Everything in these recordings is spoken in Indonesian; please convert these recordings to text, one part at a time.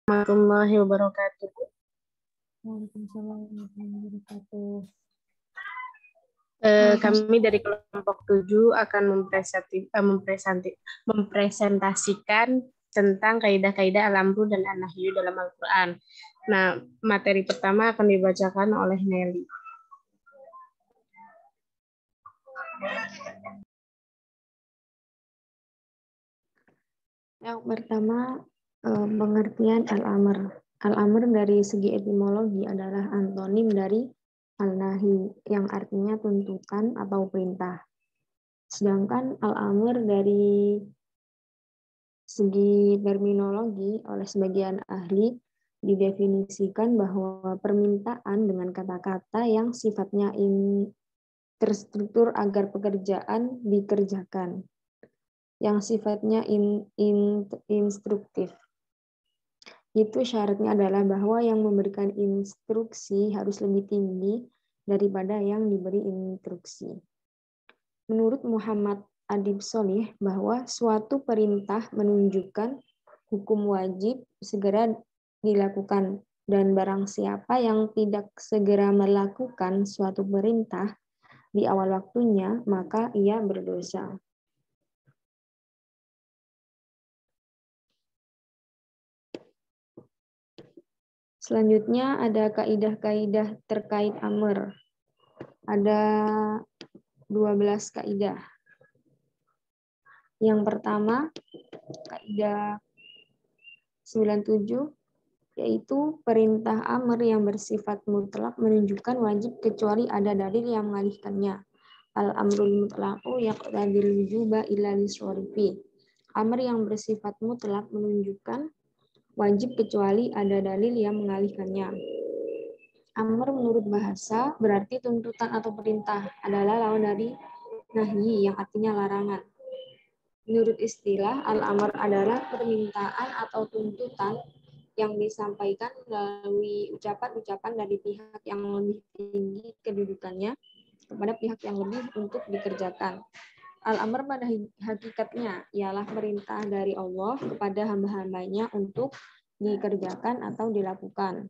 warahmatullahi wabarakatuh. Waalaikumsalam warahmatullahi wabarakatuh. Kami dari kelompok 7 akan mempresentasikan tentang kaidah-kaidah al-amru dan an-nahyu dalam Al-Quran. Nah, materi pertama akan dibacakan oleh Nelly. Yang pertama, pengertian al-amr. Al-amr dari segi etimologi adalah antonim dari al-nahi, yang artinya tuntutan atau perintah. Sedangkan al-amr dari segi terminologi oleh sebagian ahli didefinisikan bahwa permintaan dengan kata-kata yang sifatnya terstruktur agar pekerjaan dikerjakan, yang sifatnya instruktif. Itu syaratnya adalah bahwa yang memberikan instruksi harus lebih tinggi daripada yang diberi instruksi. Menurut Muhammad Adib Sholih, bahwa suatu perintah menunjukkan hukum wajib segera dilakukan, dan barang siapa yang tidak segera melakukan suatu perintah di awal waktunya, maka ia berdosa. Selanjutnya ada kaidah-kaidah terkait amr. Ada 12 kaidah. Yang pertama, kaidah 97, yaitu perintah amr yang bersifat mutlak menunjukkan wajib kecuali ada dalil yang mengalihkannya. Al-amrul mutlaqu yaqtadil wujuba illa lisyarifi. Amr yang bersifat mutlak menunjukkan wajib kecuali ada dalil yang mengalihkannya. Amr menurut bahasa berarti tuntutan atau perintah, adalah lawan dari nahyi yang artinya larangan. Menurut istilah, al-amr adalah permintaan atau tuntutan yang disampaikan melalui ucapan-ucapan dari pihak yang lebih tinggi kedudukannya kepada pihak yang lebih untuk dikerjakan. Al-amr pada hakikatnya ialah perintah dari Allah kepada hamba-hambanya untuk dikerjakan atau dilakukan.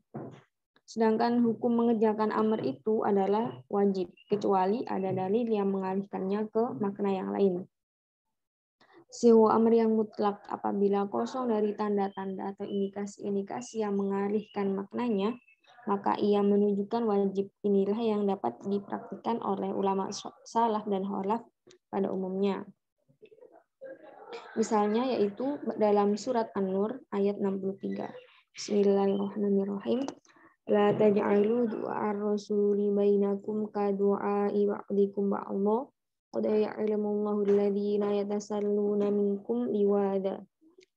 Sedangkan hukum mengerjakan amr itu adalah wajib, kecuali ada dalil yang mengalihkannya ke makna yang lain. Siwa amr yang mutlak apabila kosong dari tanda-tanda atau indikasi-indikasi yang mengalihkan maknanya, maka ia menunjukkan wajib. Inilah yang dapat dipraktikkan oleh ulama salaf dan khalaf pada umumnya. Misalnya yaitu dalam surat An-Nur ayat 63. Bismillahirrahmanirrahim. La taj'alu du'a ar-rasuli bainakum ka du'a'i ba'dikum ba'dha. Qad ya'lamullahu alladhina yatasalluna minkum liwada.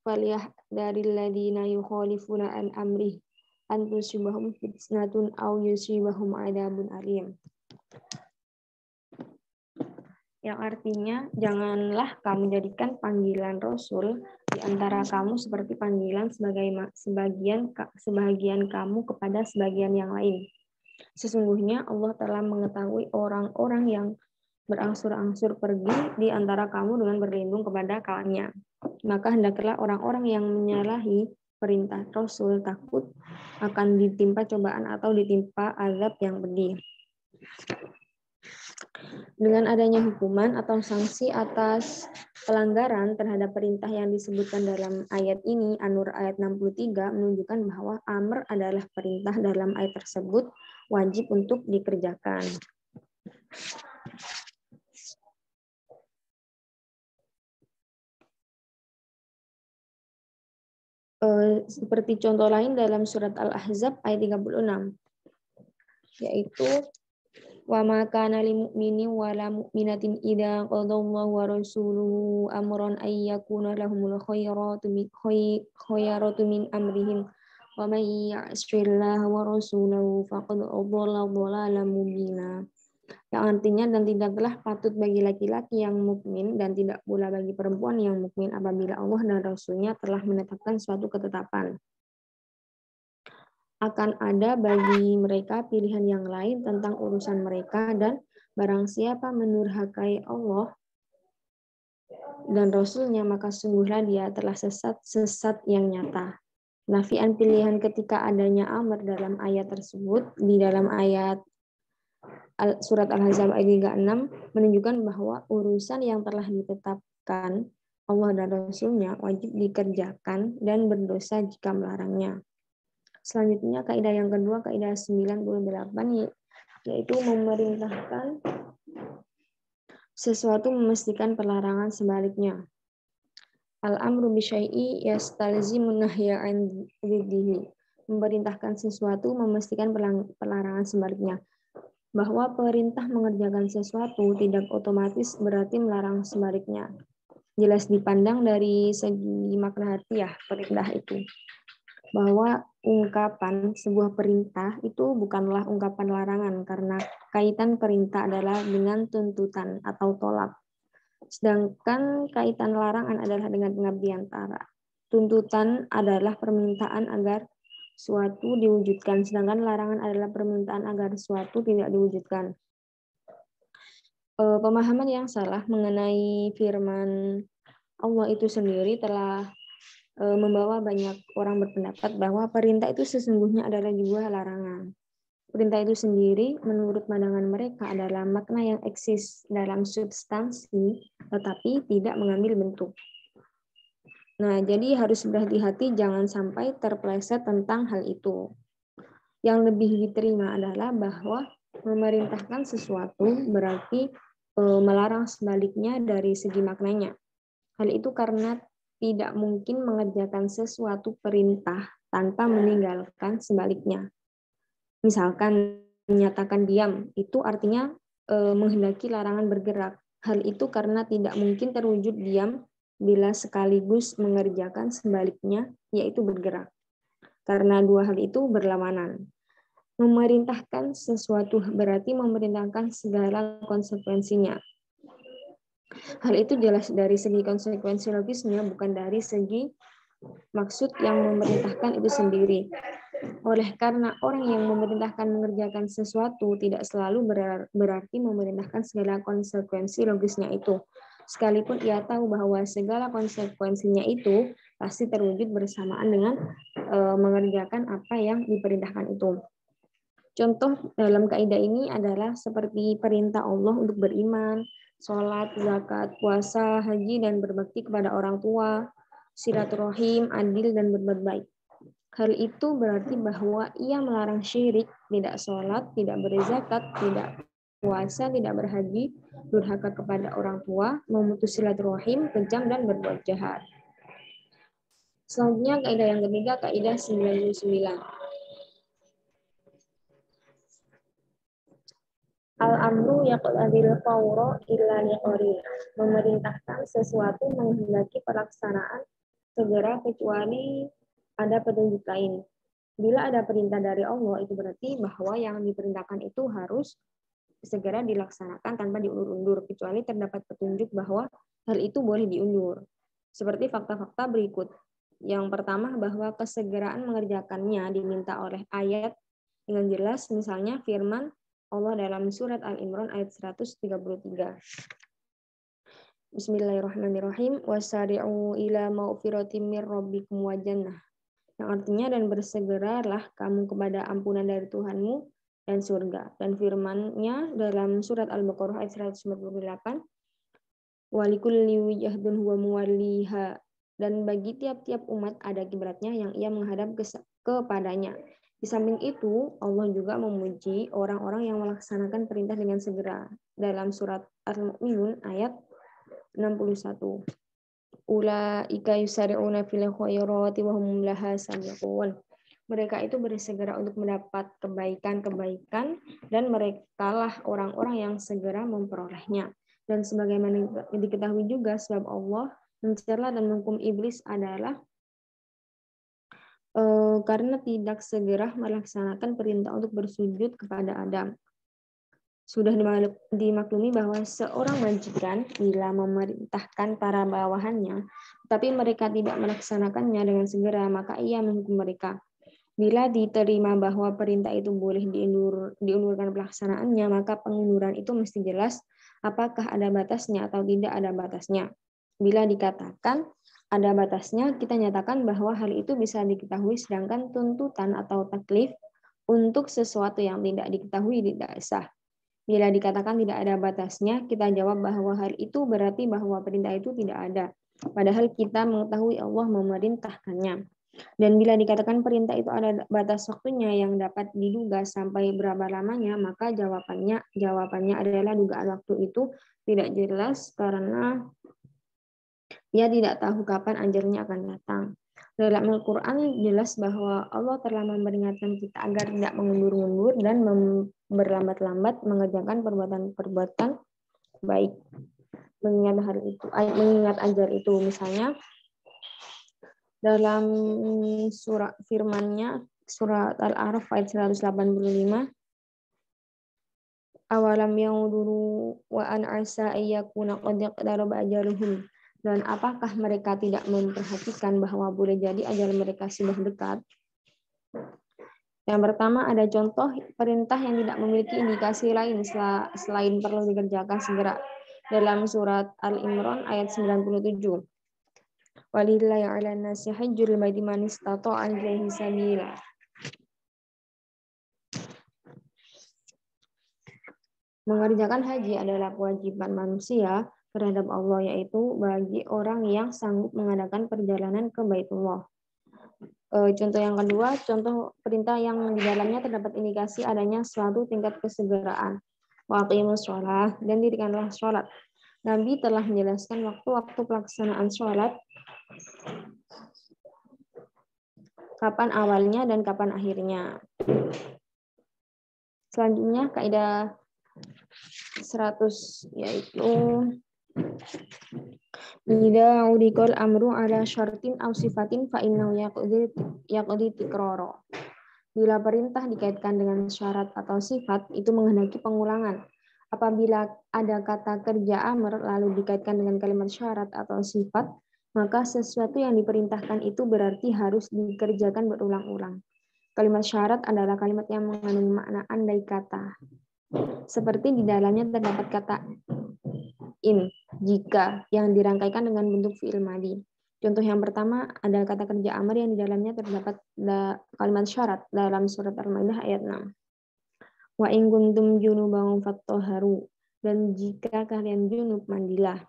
Falyahdharil ladhina yukhalifuna an amrih an tusibahum fitnatun aw yusibahum adzabun alim. Yang artinya, janganlah kamu jadikan panggilan Rasul di antara kamu seperti panggilan sebagian kamu kepada sebagian yang lain. Sesungguhnya Allah telah mengetahui orang-orang yang berangsur-angsur pergi di antara kamu dengan berlindung kepada kawannya. Maka hendaklah orang-orang yang menyalahi perintah Rasul takut akan ditimpa cobaan atau ditimpa azab yang pedih. Dengan adanya hukuman atau sanksi atas pelanggaran terhadap perintah yang disebutkan dalam ayat ini, An-Nur ayat 63, menunjukkan bahwa amr adalah perintah dalam ayat tersebut wajib untuk dikerjakan. Seperti contoh lain dalam surat Al-Ahzab ayat 36, yaitu wa ma kana lil mu'mini wa la mu'minatin idza qadallahu wa rasuluhu amran ay yakuna lahumul khayratu min amrihim wa may ya'sillaha wa rasulahu faqad adalla dhalalan mubina. Yang artinya, dan tidaklah patut bagi laki-laki yang mukmin dan tidak pula bagi perempuan yang mukmin apabila Allah dan Rasulnya telah menetapkan suatu ketetapan. Akan ada bagi mereka pilihan yang lain tentang urusan mereka, dan barang siapa menurhakai Allah dan Rasulnya, maka sungguhlah dia telah sesat yang nyata. Nafian pilihan ketika adanya amr dalam ayat tersebut di dalam ayat surat Al-Ahzab ayat 36 menunjukkan bahwa urusan yang telah ditetapkan Allah dan Rasul-Nya wajib dikerjakan dan berdosa jika melarangnya. Selanjutnya kaidah yang kedua, kaidah 98, yaitu memerintahkan sesuatu memastikan pelarangan sebaliknya. Al-amru bisyai'i yastalzimun nahya an dziddihi. Memerintahkan sesuatu memastikan pelarangan sebaliknya. Bahwa perintah mengerjakan sesuatu tidak otomatis berarti melarang sebaliknya. Jelas dipandang dari segi makna harfiah perintah itu. Bahwa ungkapan sebuah perintah itu bukanlah ungkapan larangan karena kaitan perintah adalah dengan tuntutan atau tolak. Sedangkan kaitan larangan adalah dengan pengabdian tara. Tuntutan adalah permintaan agar suatu diwujudkan, sedangkan larangan adalah permintaan agar suatu tidak diwujudkan. Pemahaman yang salah mengenai firman Allah itu sendiri telah membawa banyak orang berpendapat bahwa perintah itu sesungguhnya adalah juga larangan. Perintah itu sendiri menurut pandangan mereka adalah makna yang eksis dalam substansi tetapi tidak mengambil bentuk. Nah, jadi harus berhati-hati jangan sampai terpeleset tentang hal itu. Yang lebih diterima adalah bahwa memerintahkan sesuatu berarti melarang sebaliknya dari segi maknanya. Hal itu karena tidak mungkin mengerjakan sesuatu perintah tanpa meninggalkan sebaliknya. Misalkan menyatakan diam, itu artinya menghendaki larangan bergerak. Hal itu karena tidak mungkin terwujud diam bila sekaligus mengerjakan sebaliknya, yaitu bergerak. Karena dua hal itu berlawanan. Memerintahkan sesuatu berarti memerintahkan segala konsekuensinya. Hal itu jelas dari segi konsekuensi logisnya, bukan dari segi maksud yang memerintahkan itu sendiri. Oleh karena orang yang memerintahkan mengerjakan sesuatu tidak selalu berarti memerintahkan segala konsekuensi logisnya itu. Sekalipun ia tahu bahwa segala konsekuensinya itu pasti terwujud bersamaan dengan mengerjakan apa yang diperintahkan itu. Contoh dalam kaidah ini adalah seperti perintah Allah untuk beriman, sholat, zakat, puasa, haji, dan berbakti kepada orang tua, silaturahim, adil, dan berbuat baik. Hal itu berarti bahwa ia melarang syirik, tidak sholat, tidak berzakat, tidak puasa, tidak berhaji, durhaka kepada orang tua, memutus silaturahim, kejam, dan berbuat jahat. Selanjutnya kaidah yang ketiga, kaidah 99. Al-amru yaqtadil fawra illa liqari. Memerintahkan sesuatu menghendaki pelaksanaan segera kecuali ada petunjuk lain. Bila ada perintah dari Allah, itu berarti bahwa yang diperintahkan itu harus segera dilaksanakan tanpa diundur-undur, kecuali terdapat petunjuk bahwa hal itu boleh diundur. Seperti fakta-fakta berikut. Yang pertama, bahwa kesegeraan mengerjakannya diminta oleh ayat dengan jelas, misalnya firman Allah dalam surat Al-Imran ayat 133. Bismillahirrahmanirrahim. Wasari'u ila mau'firatim mir rabbikum wa jannah. Yang artinya, dan bersegeralah kamu kepada ampunan dari Tuhanmu dan surga. Dan firman-Nya dalam surat Al-Baqarah ayat 148, walikulli wijhatin huwa muwalliha. Dan bagi tiap-tiap umat ada kiblatnya yang ia menghadap kepadanya. Di samping itu, Allah juga memuji orang-orang yang melaksanakan perintah dengan segera. Dalam surat Al-Mu'minun ayat 61. Ulaika yusari'una fil khairati wa hum laha sabiqun. Mereka itu bersegera untuk mendapat kebaikan-kebaikan dan merekalah orang-orang yang segera memperolehnya. Dan sebagaimana diketahui juga, sebab Allah mencela dan menghukum iblis adalah karena tidak segera melaksanakan perintah untuk bersujud kepada Adam. Sudah dimaklumi bahwa seorang majikan bila memerintahkan para bawahannya, tapi mereka tidak melaksanakannya dengan segera, maka ia menghukum mereka. Bila diterima bahwa perintah itu boleh diundurkan pelaksanaannya, maka pengunduran itu mesti jelas apakah ada batasnya atau tidak ada batasnya. Bila dikatakan ada batasnya, kita nyatakan bahwa hal itu bisa diketahui, sedangkan tuntutan atau taklif untuk sesuatu yang tidak diketahui tidak sah. Bila dikatakan tidak ada batasnya, kita jawab bahwa hal itu berarti bahwa perintah itu tidak ada. Padahal kita mengetahui Allah memerintahkannya. Dan bila dikatakan perintah itu ada batas waktunya yang dapat diduga sampai berapa lamanya, maka jawabannya adalah dugaan waktu itu tidak jelas karena ia tidak tahu kapan ajalnya akan datang. Dalam Al-Quran jelas bahwa Allah telah memperingatkan kita agar tidak mengundur-undur dan berlambat-lambat mengerjakan perbuatan-perbuatan baik. Mengingat ajal itu, misalnya dalam surat firman-Nya surat Al-A'raf ayat 185, awalam ya'uduru wa an asa ayyakuna qad iqtaraba ajaluhum. Dan apakah mereka tidak memperhatikan bahwa boleh jadi ajal mereka sudah dekat? Yang pertama, ada contoh perintah yang tidak memiliki indikasi lain selain perlu dikerjakan segera. Dalam surat Al-Imran ayat 97. Walillahi 'alan nasi hajjul baiti man istata'a ilaihi sabila. Mengerjakan haji adalah kewajiban manusia terhadap Allah, yaitu bagi orang yang sanggup mengadakan perjalanan ke Baitullah. Contoh yang kedua, contoh perintah yang di dalamnya terdapat indikasi adanya suatu tingkat kesegeraan. Waqimus sholat, dan dirikanlah sholat. Nabi telah menjelaskan waktu-waktu pelaksanaan sholat, kapan awalnya dan kapan akhirnya. Selanjutnya kaidah 100 yaitu idza udikal amru ala syartin aw sifatin fa innahu yaqdi tikrara. Bila perintah dikaitkan dengan syarat atau sifat, itu menghendaki pengulangan. Apabila ada kata kerja amr lalu dikaitkan dengan kalimat syarat atau sifat, maka sesuatu yang diperintahkan itu berarti harus dikerjakan berulang-ulang. Kalimat syarat adalah kalimat yang mengandung makna andai kata. Seperti di dalamnya terdapat kata in, jika, yang dirangkaikan dengan bentuk fi'il madi. Contoh yang pertama, ada kata kerja amr yang di dalamnya terdapat kalimat syarat dalam surat Al-Maidah ayat 6. Wa in kuntum junuban fattahharu, dan jika kalian junub mandilah.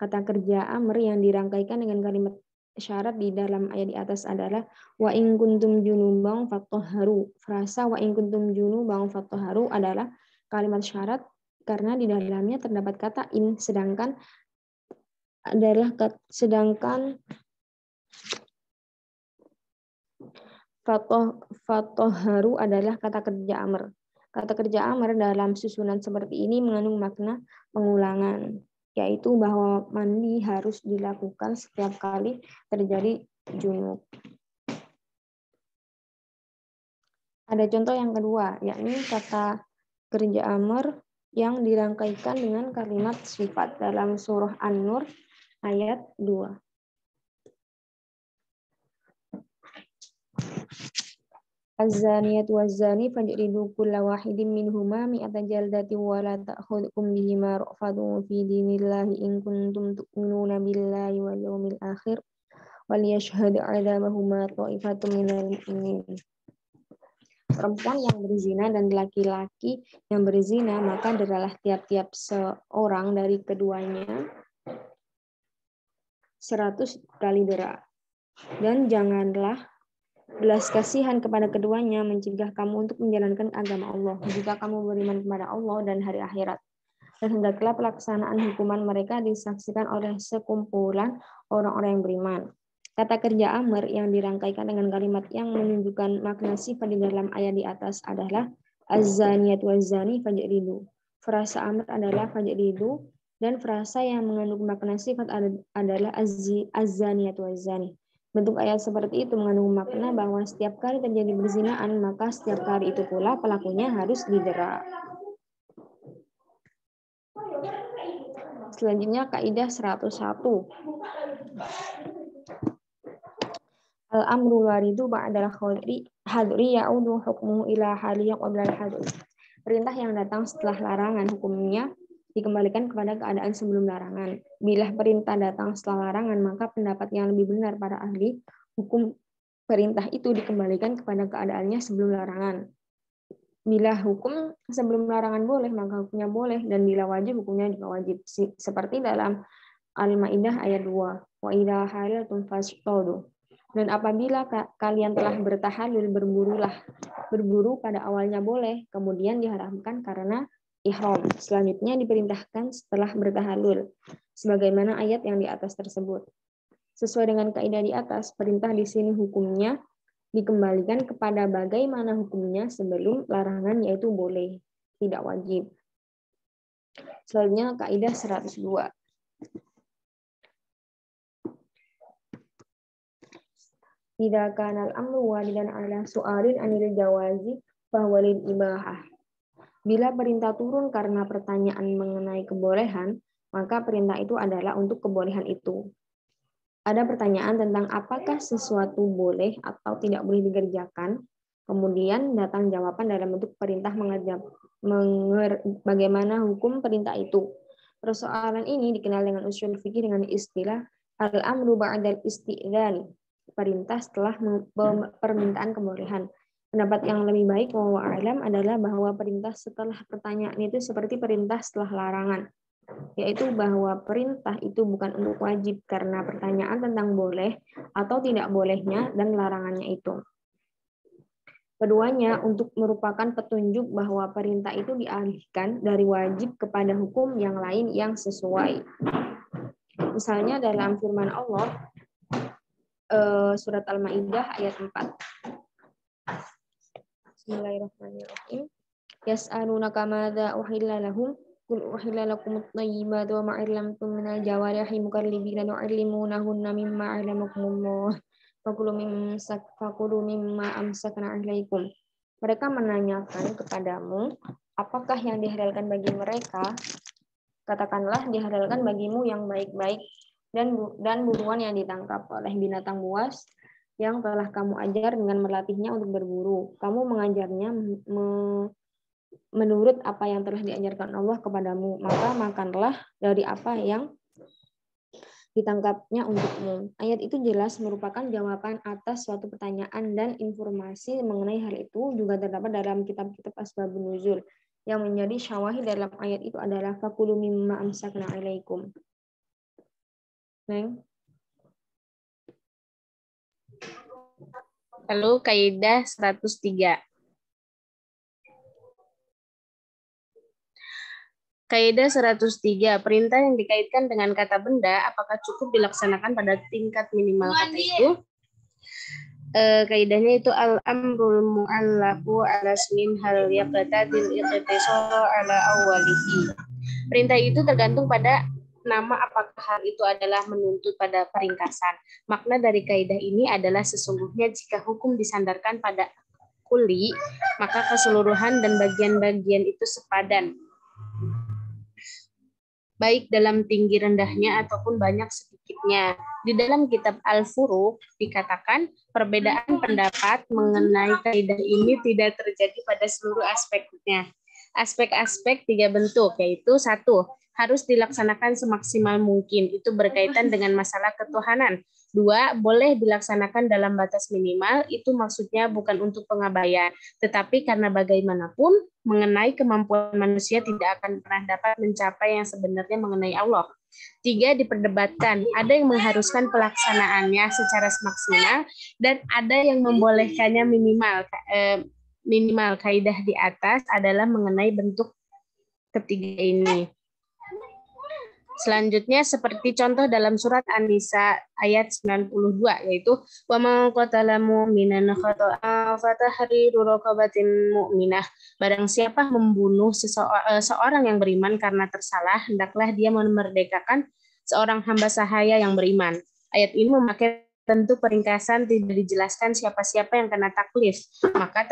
Kata kerja amr yang dirangkaikan dengan kalimat syarat di dalam ayat di atas adalah wa in kuntum junuban fattahharu. Frasa wa in kuntum junuban fattahharu adalah kalimat syarat karena di dalamnya terdapat kata in, sedangkan fatahharu adalah kata kerja amr. Kata kerja amr dalam susunan seperti ini mengandung makna pengulangan, yaitu bahwa mandi harus dilakukan setiap kali terjadi junub. Ada contoh yang kedua, yakni kata kerja amr yang dirangkaikan dengan kalimat sifat dalam surah An-Nur ayat 2. Az-zaniyatu waz-zani fajridu kulla wahidin minhuma mi'ata jaldati wa la ta'khudhukum bihima ra'fatun fi dinillahi in kuntum tu'minuna billahi wal yawmil akhir wal yashhad 'adabahuma ta'ifatun minal mu'minin. Perempuan yang berzina dan laki-laki yang berzina, maka deralah tiap-tiap seorang dari keduanya 100 kali dera. Dan janganlah belas kasihan kepada keduanya mencegah kamu untuk menjalankan agama Allah jika kamu beriman kepada Allah dan hari akhirat. Dan hendaklah pelaksanaan hukuman mereka disaksikan oleh sekumpulan orang-orang yang beriman. Kata kerja amr yang dirangkaikan dengan kalimat yang menunjukkan makna sifat di dalam ayat di atas adalah az-zaniyatu waz-zani fajridu. Frasa amr adalah fajridu dan frasa yang mengandung makna sifat adalah az-zaniyatu waz-zani. Bentuk ayat seperti itu mengandung makna bahwa setiap kali terjadi perzinaan, maka setiap kali itu pula pelakunya harus didera. Selanjutnya kaidah 101. Al-amru waridu ba'dal hadri ya'udu hukmuhu ila hali qabla al-hadri. Perintah yang datang setelah larangan hukumnya dikembalikan kepada keadaan sebelum larangan. Bila perintah datang setelah larangan, maka pendapat yang lebih benar para ahli hukum perintah itu dikembalikan kepada keadaannya sebelum larangan. Bila hukum sebelum larangan boleh, maka hukumnya boleh, dan bila wajib, hukumnya juga wajib. Seperti dalam Al-Maidah ayat 2, wa idza halaltum fashtadu. Dan apabila kalian telah bertahalul, berburu pada awalnya boleh, kemudian diharamkan karena ihram. Selanjutnya diperintahkan setelah bertahalul, sebagaimana ayat yang di atas tersebut. Sesuai dengan kaidah di atas, perintah di sini hukumnya dikembalikan kepada bagaimana hukumnya sebelum larangan, yaitu boleh, tidak wajib. Selanjutnya kaidah 102. Idza kana al-amru walidan ala su'alin anil jawazi bahwa lil ibahah. Bila perintah turun karena pertanyaan mengenai kebolehan, maka perintah itu adalah untuk kebolehan itu. Ada pertanyaan tentang apakah sesuatu boleh atau tidak boleh dikerjakan, kemudian datang jawaban dalam bentuk perintah bagaimana hukum perintah itu. Persoalan ini dikenal dengan usul fikih dengan istilah al-amru ba'dal isti'dzan, perintah setelah permintaan kebolehan. Pendapat yang lebih baik wallahu a'lam adalah bahwa perintah setelah pertanyaan itu seperti perintah setelah larangan, yaitu bahwa perintah itu bukan untuk wajib karena pertanyaan tentang boleh atau tidak bolehnya dan larangannya itu. Keduanya untuk merupakan petunjuk bahwa perintah itu dialihkan dari wajib kepada hukum yang lain yang sesuai. Misalnya dalam firman Allah, surat Al-Maidah ayat 4. Bismillahirrahmanirrahim. Yas'alunaka madza uhilla lahum qul uhilla lakumut thayyibatu wa ma 'allamtum minal jawarihi mukallibina tu'allimunahunna mimma 'allamakumullah fakulu mimma amsakna 'alaikum. Mereka menanyakan kepadamu, apakah yang dihalalkan bagi mereka? Katakanlah, dihalalkan bagimu yang baik-baik dan buruan yang ditangkap oleh binatang buas yang telah kamu ajar dengan melatihnya untuk berburu. Kamu mengajarnya menurut apa yang telah diajarkan Allah kepadamu, maka makanlah dari apa yang ditangkapnya untukmu. Ayat itu jelas merupakan jawaban atas suatu pertanyaan, dan informasi mengenai hal itu juga terdapat dalam kitab-kitab asbabun nuzul. Yang menjadi syawahid dalam ayat itu adalah fakulu mimma amsakna 'alaikum. Neng. Lalu kaidah 103. Kaidah 103, perintah yang dikaitkan dengan kata benda apakah cukup dilaksanakan pada tingkat minimal kata itu? Kaidahnya itu al-amrul mu'allaqu ala ismin hal yaqtadil iqtisara ala awwalihi. Perintah itu tergantung pada nama, apakah hal itu adalah menuntut pada peringkasan. Makna dari kaidah ini adalah sesungguhnya jika hukum disandarkan pada kuli, maka keseluruhan dan bagian-bagian itu sepadan, baik dalam tinggi rendahnya ataupun banyak sedikitnya. Di dalam kitab Al-Furuq dikatakan perbedaan pendapat mengenai kaidah ini tidak terjadi pada seluruh aspeknya. Aspek-aspek 3 bentuk, yaitu 1. Harus dilaksanakan semaksimal mungkin, itu berkaitan dengan masalah ketuhanan. 2. Boleh dilaksanakan dalam batas minimal, itu maksudnya bukan untuk pengabaian, tetapi karena bagaimanapun mengenai kemampuan manusia tidak akan pernah dapat mencapai yang sebenarnya mengenai Allah. 3. Diperdebatkan, ada yang mengharuskan pelaksanaannya secara maksimal dan ada yang membolehkannya minimal. Minimal kaidah di atas adalah mengenai bentuk ketiga ini. Selanjutnya seperti contoh dalam surat An-Nisa ayat 92, yaitu wa man qatala mu'minan khata'an fatahriru raqabatin mu'minah. Barang siapa membunuh seorang yang beriman karena tersalah, hendaklah dia memerdekakan seorang hamba sahaya yang beriman. Ayat ini memakai tentu peringkasan, tidak dijelaskan siapa-siapa yang kena taklif, maka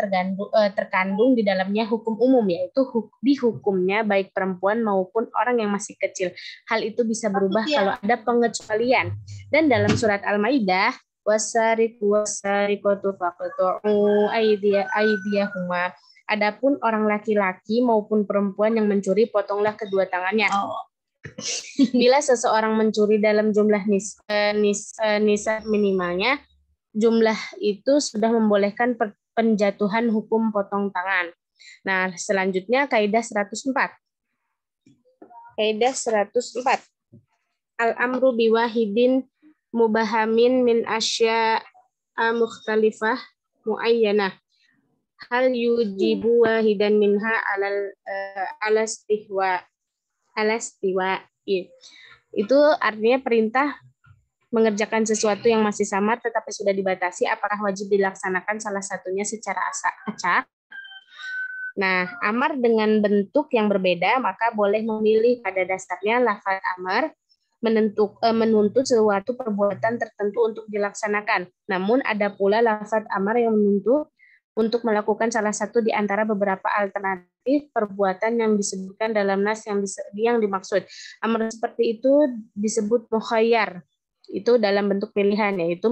terkandung di dalamnya hukum umum, yaitu dihukumnya baik perempuan maupun orang yang masih kecil. Hal itu bisa berubah kalau ada pengecualian. Dan dalam surat Al-Maidah, wasariqu wasariqatu faqta'u aydiyahuma Adapun orang laki-laki maupun perempuan yang mencuri, potonglah kedua tangannya. Bila seseorang mencuri dalam jumlah nisab minimalnya, jumlah itu sudah membolehkan penjatuhan hukum potong tangan. Nah, selanjutnya kaidah 104. Kaidah 104. Al-amru biwahidin mubahamin min asya mukhtalifah muayyanah. Hal yujibu wahidan minha alastiwa. Itu artinya perintah mengerjakan sesuatu yang masih samar tetapi sudah dibatasi, apakah wajib dilaksanakan salah satunya secara acak? Nah, amar dengan bentuk yang berbeda, maka boleh memilih pada dasarnya lafaz amar menuntut suatu perbuatan tertentu untuk dilaksanakan. Namun ada pula lafaz amar yang menuntut untuk melakukan salah satu di antara beberapa alternatif perbuatan yang disebutkan dalam nas yang dimaksud. Amar seperti itu disebut mukhayyar. Itu dalam bentuk pilihan, yaitu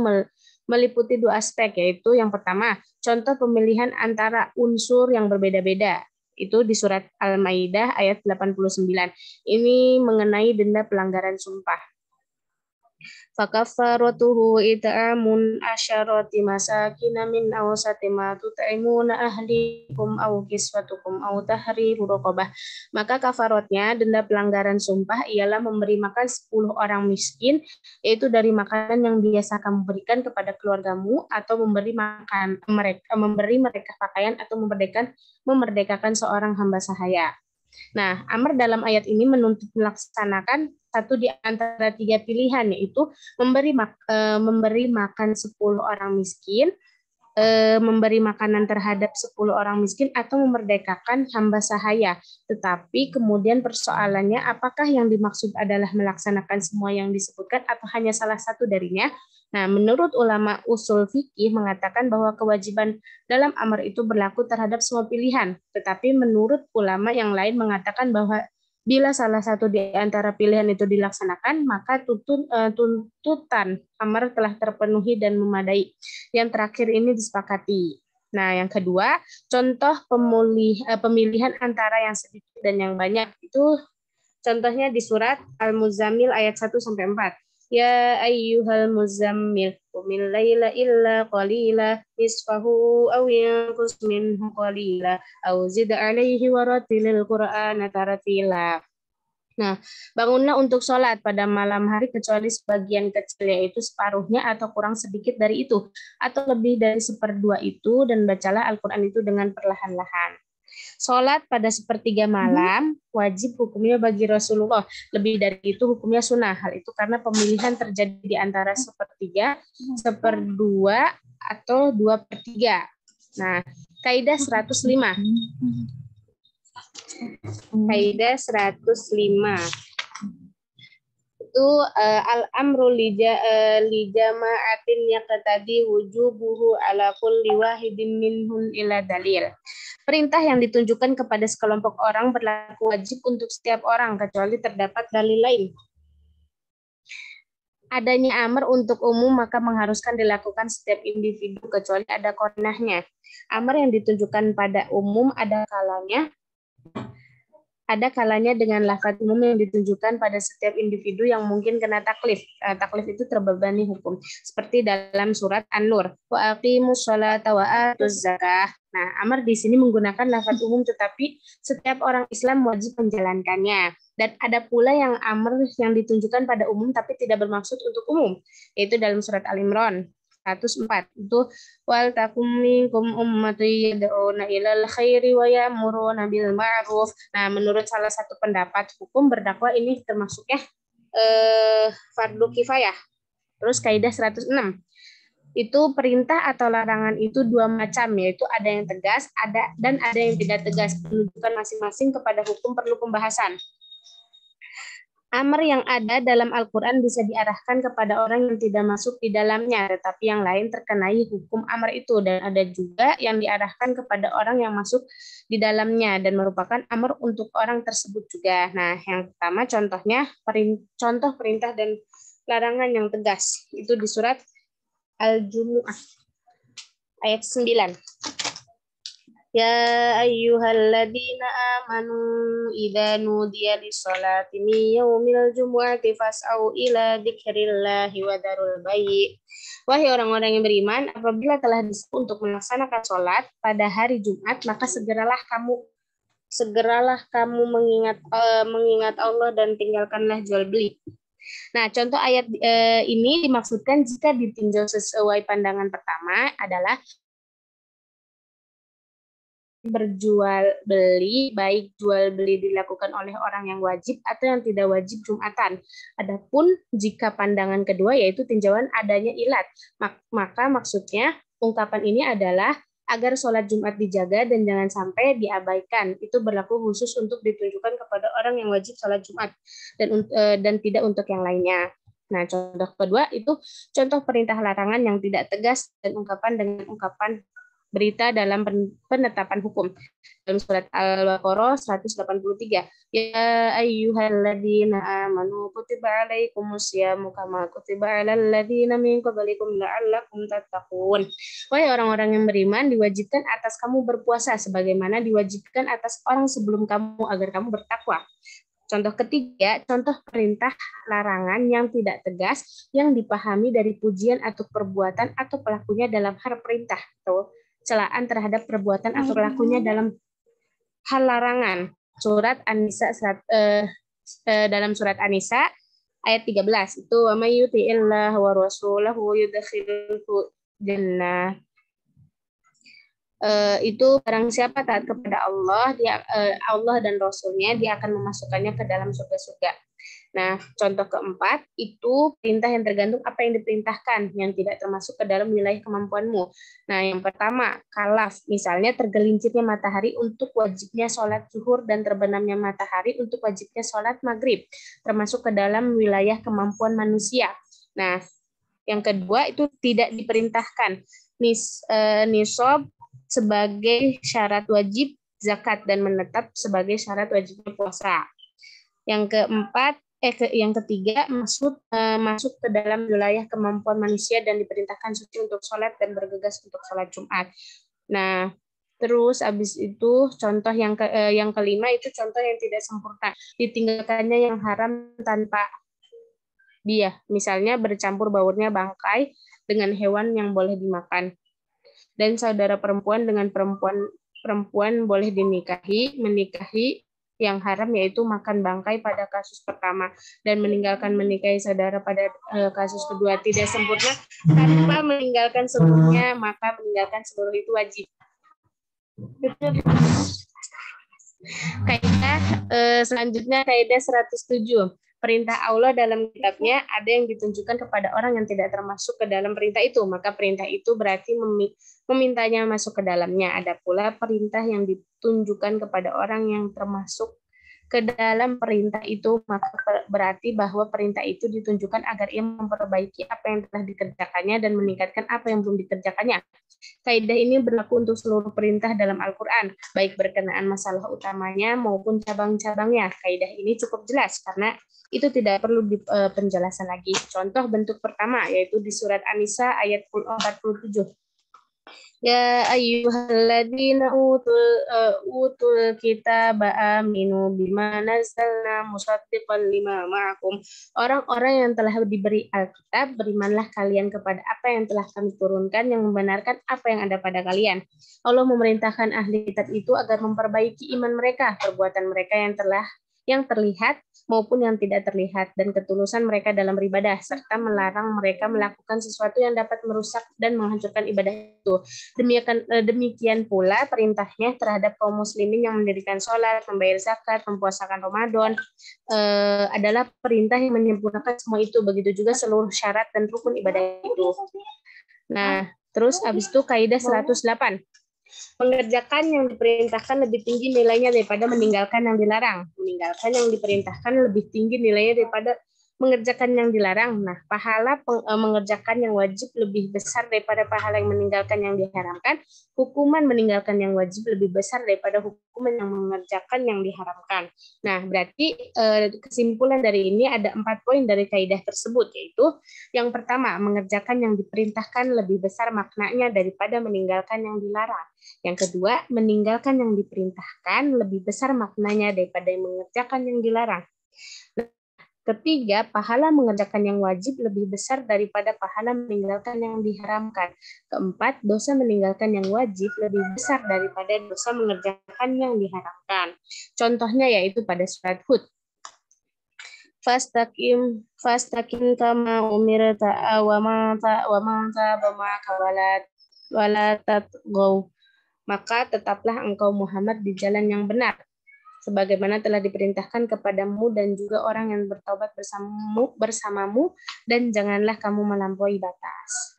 meliputi dua aspek, yaitu yang pertama, contoh pemilihan antara unsur yang berbeda-beda. Itu di surat Al-Maidah ayat 89. Ini mengenai denda pelanggaran sumpah. Fakaffaratuhu it'amun asyarati masakin min awsati ma tut'imuna ahlikum aw kiswatukum aw tahriru raqabah. Maka kafaratnya denda pelanggaran sumpah ialah memberi makan 10 orang miskin, yaitu dari makanan yang biasa kamu berikan kepada keluargamu, atau memberi mereka pakaian, atau memerdekakan seorang hamba sahaya. Nah, amar dalam ayat ini menuntut melaksanakan satu di antara tiga pilihan, yaitu memberi makan 10 orang miskin, memberi makanan terhadap 10 orang miskin, atau memerdekakan hamba sahaya. Tetapi kemudian persoalannya, apakah yang dimaksud adalah melaksanakan semua yang disebutkan atau hanya salah satu darinya? Nah, menurut ulama usul fikih mengatakan bahwa kewajiban dalam amar itu berlaku terhadap semua pilihan. Tetapi menurut ulama yang lain mengatakan bahwa bila salah satu di antara pilihan itu dilaksanakan, maka tuntutan amar telah terpenuhi dan memadai. Yang terakhir ini disepakati. Nah, yang kedua, contoh pemilihan antara yang sedikit dan yang banyak. Itu contohnya di surat Al-Muzammil ayat 1-4. Ya ayyuhal muzammil qumil laila illa qalila nisfahu aw yanqus minhu qalila aw zid 'alaihi warattilil qur'ana taratila. Nah, bangunlah untuk sholat pada malam hari kecuali sebagian kecil, yaitu separuhnya atau kurang sedikit dari itu, atau lebih dari 1/2 itu, dan bacalah Al-Quran itu dengan perlahan-lahan. Sholat pada 1/3 malam wajib hukumnya bagi Rasulullah. Lebih dari itu hukumnya sunnah. Hal itu karena pemilihan terjadi di antara 1/3, 1/2, atau 2/3. Nah, kaidah 105. Kaidah 105. Itu al-amru lijama'atin yaqtadi wujubuhu ala kulli wahidin minhum ila dalil. Perintah yang ditunjukkan kepada sekelompok orang berlaku wajib untuk setiap orang kecuali terdapat dalil lain. Adanya amar untuk umum maka mengharuskan dilakukan setiap individu kecuali ada qarinahnya. Amar yang ditunjukkan pada umum ada kalanya dengan lafaz umum yang ditunjukkan pada setiap individu yang mungkin kena taklif. Taklif itu terbebani hukum. Seperti dalam surat An-Nur. Wa aqimus sholata wa atuz zakah. Nah, amar di sini menggunakan lafaz umum tetapi setiap orang Islam wajib menjalankannya. Dan ada pula yang amar yang ditunjukkan pada umum tapi tidak bermaksud untuk umum. Yaitu dalam surat Al-Imran 104. Itu wal takum minkum ummatun yad'una ilal khairi wa ya'muruna bil ma'ruf. Nah, menurut salah satu pendapat hukum berdakwah ini termasuknya fardu kifayah. Terus kaidah 106. Itu perintah atau larangan itu dua macam, yaitu ada yang tegas, dan ada yang tidak tegas. Menunjukkan masing-masing kepada hukum perlu pembahasan. Amar yang ada dalam Al-Quran bisa diarahkan kepada orang yang tidak masuk di dalamnya, tetapi yang lain terkenai hukum amar itu, dan ada juga yang diarahkan kepada orang yang masuk di dalamnya dan merupakan amar untuk orang tersebut juga. Nah, yang pertama contoh perintah dan larangan yang tegas itu di surat Al-Jumu'ah ayat 9. Ya ayyuhalladzina amanu idza nudiya lis-sholati min yaumil jumu'ati fas'au ila dzikrillahi wa dzarul bai'. Wahai orang-orang yang beriman, apabila telah disuruh untuk melaksanakan sholat pada hari Jumat, maka segeralah kamu mengingat Allah dan tinggalkanlah jual beli. Nah, contoh ayat ini dimaksudkan jika ditinjau sesuai pandangan pertama adalah berjual beli, baik jual beli dilakukan oleh orang yang wajib atau yang tidak wajib Jumatan. Adapun jika pandangan kedua yaitu tinjauan adanya ilat, maka maksudnya ungkapan ini adalah agar sholat Jumat dijaga dan jangan sampai diabaikan. Itu berlaku khusus untuk ditunjukkan kepada orang yang wajib sholat Jumat dan tidak untuk yang lainnya. Nah, contoh kedua itu contoh perintah larangan yang tidak tegas dan ungkapan dengan ungkapan berita dalam penetapan hukum. Dalam surat Al-Baqarah 183. Ya ayyuhalladzina amanu kutiba alaikumusyamu kama kutiba alal ladzina min qablikum la'allakum tattaqun. Wahai orang-orang yang beriman, diwajibkan atas kamu berpuasa sebagaimana diwajibkan atas orang sebelum kamu agar kamu bertakwa. Contoh ketiga, contoh perintah larangan yang tidak tegas yang dipahami dari pujian atau perbuatan atau pelakunya dalam hal perintah atau celaan terhadap perbuatan atau pelakunya dalam hal larangan. Surat An-Nisa dalam surat An-Nisa ayat 13 itu wa may yuti'illah wa rasulahu yudkhilhu jannah. Itu barang siapa taat kepada Allah, Allah dan Rasulnya, dia akan memasukkannya ke dalam surga-surga. Nah, contoh keempat itu perintah yang tergantung apa yang diperintahkan, yang tidak termasuk ke dalam wilayah kemampuanmu. Nah, yang pertama, kalaf, misalnya tergelincirnya matahari untuk wajibnya sholat zuhur dan terbenamnya matahari untuk wajibnya sholat maghrib, termasuk ke dalam wilayah kemampuan manusia. Nah, yang kedua itu tidak diperintahkan. Nisab sebagai syarat wajib zakat dan menetap sebagai syarat wajibnya puasa. Yang ketiga masuk ke dalam wilayah kemampuan manusia dan diperintahkan suci untuk sholat dan bergegas untuk sholat Jumat. Nah, terus habis itu contoh yang kelima itu contoh yang tidak sempurna, ditinggalkannya yang haram tanpa dia, misalnya bercampur baurnya bangkai dengan hewan yang boleh dimakan. Dan saudara perempuan dengan perempuan boleh menikahi yang haram yaitu makan bangkai pada kasus pertama dan meninggalkan menikahi saudara pada kasus kedua tidak sempurna tanpa meninggalkan seluruhnya, maka meninggalkan seluruh itu wajib. Kaidah selanjutnya kaidah 107. Perintah Allah dalam kitabnya ada yang ditunjukkan kepada orang yang tidak termasuk ke dalam perintah itu, maka perintah itu berarti memintanya masuk ke dalamnya. Ada pula perintah yang ditunjukkan kepada orang yang termasuk ke dalam perintah itu, maka berarti bahwa perintah itu ditunjukkan agar ia memperbaiki apa yang telah dikerjakannya dan meningkatkan apa yang belum dikerjakannya. Kaidah ini berlaku untuk seluruh perintah dalam Al-Quran, baik berkenaan masalah utamanya maupun cabang-cabangnya. Kaidah ini cukup jelas karena itu tidak perlu penjelasan lagi. Contoh bentuk pertama yaitu di surat An-Nisa ayat 47. Ya ayyuhalladzina utul kitaba aminu bima nazzalna musaddiqan lima ma'akum. Orang-orang yang telah diberi Alkitab, berimanlah kalian kepada apa yang telah kami turunkan yang membenarkan apa yang ada pada kalian. Allah memerintahkan ahli kitab itu agar memperbaiki iman mereka, perbuatan mereka yang terlihat maupun yang tidak terlihat, dan ketulusan mereka dalam beribadah, serta melarang mereka melakukan sesuatu yang dapat merusak dan menghancurkan ibadah itu. Demikian pula perintahnya terhadap kaum muslimin yang mendirikan sholat, membayar zakat, mempuasakan Ramadan, adalah perintah yang menyempurnakan semua itu, begitu juga seluruh syarat dan rukun ibadah itu. Nah, terus habis itu kaidah 108. Mengerjakan yang diperintahkan lebih tinggi nilainya daripada meninggalkan yang dilarang. Meninggalkan yang diperintahkan lebih tinggi nilainya daripada mengerjakan yang dilarang. Nah, pahala mengerjakan yang wajib lebih besar daripada pahala yang meninggalkan yang diharamkan. Hukuman meninggalkan yang wajib lebih besar daripada hukuman yang mengerjakan yang diharamkan. Nah, berarti kesimpulan dari ini ada 4 poin dari kaidah tersebut, yaitu yang pertama, mengerjakan yang diperintahkan lebih besar maknanya daripada meninggalkan yang dilarang. Yang kedua, meninggalkan yang diperintahkan lebih besar maknanya daripada mengerjakan yang dilarang. Ketiga, pahala mengerjakan yang wajib lebih besar daripada pahala meninggalkan yang diharamkan. Keempat, dosa meninggalkan yang wajib lebih besar daripada dosa mengerjakan yang diharamkan. Contohnya yaitu pada surat Hud. Fastaqim kama umirta wa ma wala tatghaw. Maka tetaplah engkau Muhammad di jalan yang benar, sebagaimana telah diperintahkan kepadamu dan juga orang yang bertobat bersamamu, dan janganlah kamu melampaui batas.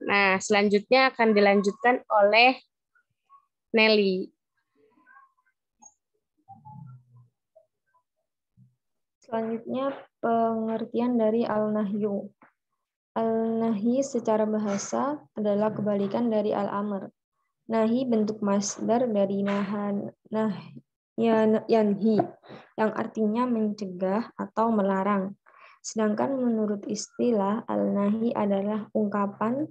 Nah, selanjutnya akan dilanjutkan oleh Nelly. Selanjutnya pengertian dari al-nahyu. Al-nahi secara bahasa adalah kebalikan dari al-amr. Nahi bentuk masdar dari yanhi, yang artinya mencegah atau melarang. Sedangkan menurut istilah, al-nahi adalah ungkapan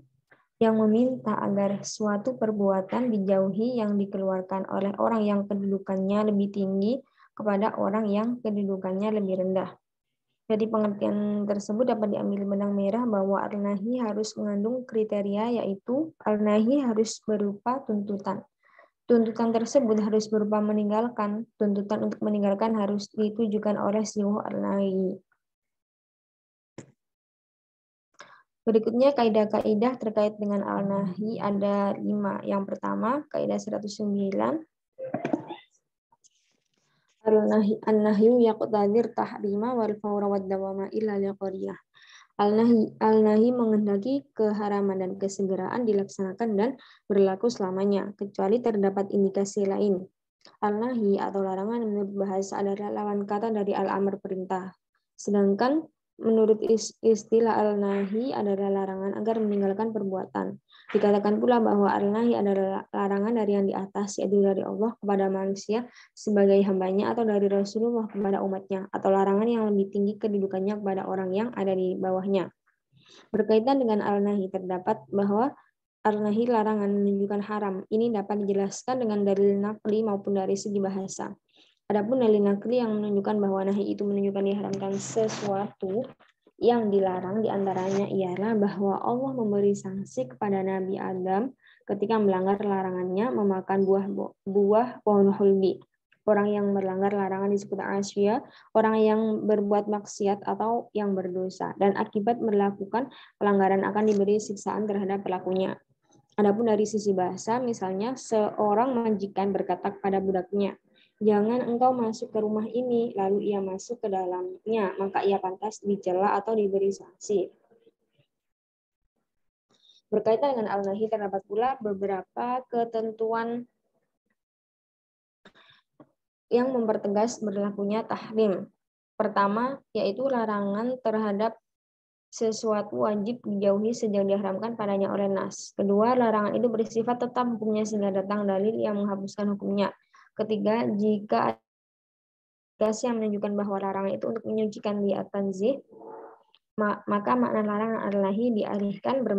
yang meminta agar suatu perbuatan dijauhi yang dikeluarkan oleh orang yang kedudukannya lebih tinggi kepada orang yang kedudukannya lebih rendah. Dari pengertian tersebut dapat diambil benang merah bahwa al-nahi harus mengandung kriteria, yaitu al-nahi harus berupa tuntutan. Tuntutan tersebut harus berupa meninggalkan. Tuntutan untuk meninggalkan harus ditujukan oleh seluruh al-nahi. Berikutnya kaidah-kaidah terkait dengan al-nahi ada 5. Yang pertama, kaidah 109. Al-nahyu yaqtadir tahrima wal fawra wad dawama illa liqariyah. Al-nahi menghendaki keharaman dan kesegeraan dilaksanakan dan berlaku selamanya, kecuali terdapat indikasi lain. Al-nahi atau larangan menurut bahasa adalah lawan kata dari al-amr perintah. Sedangkan menurut istilah al-nahi adalah larangan agar meninggalkan perbuatan. Dikatakan pula bahwa al-nahi adalah larangan dari yang di atas, yaitu dari Allah kepada manusia sebagai hambanya atau dari Rasulullah kepada umatnya, atau larangan yang lebih tinggi kedudukannya kepada orang yang ada di bawahnya. Berkaitan dengan al-nahi terdapat bahwa al-nahi larangan menunjukkan haram. Ini dapat dijelaskan dengan dalil naqli maupun dari segi bahasa. Adapun dalil naqli yang menunjukkan bahwa nahi itu menunjukkan diharamkan sesuatu yang dilarang, diantaranya ialah bahwa Allah memberi sanksi kepada Nabi Adam ketika melanggar larangannya memakan buah pohon khuldi. Orang yang melanggar larangan disebut asya, orang yang berbuat maksiat atau yang berdosa, dan akibat melakukan pelanggaran akan diberi siksaan terhadap pelakunya. Adapun dari sisi bahasa, misalnya seorang majikan berkata kepada budaknya, "Jangan engkau masuk ke rumah ini," lalu ia masuk ke dalamnya, maka ia pantas dicela atau diberi sanksi. Berkaitan dengan al-nahi terdapat pula beberapa ketentuan yang mempertegas berlakunya tahrim. Pertama, yaitu larangan terhadap sesuatu wajib dijauhi sejak diharamkan padanya oleh nas. Kedua, larangan itu bersifat tetap hukumnya sehingga datang dalil yang menghapuskan hukumnya. Ketiga, jika ada yang menunjukkan bahwa larangan itu untuk menyucikan liat tanzih, maka makna larangan al-nahi dialihkan ke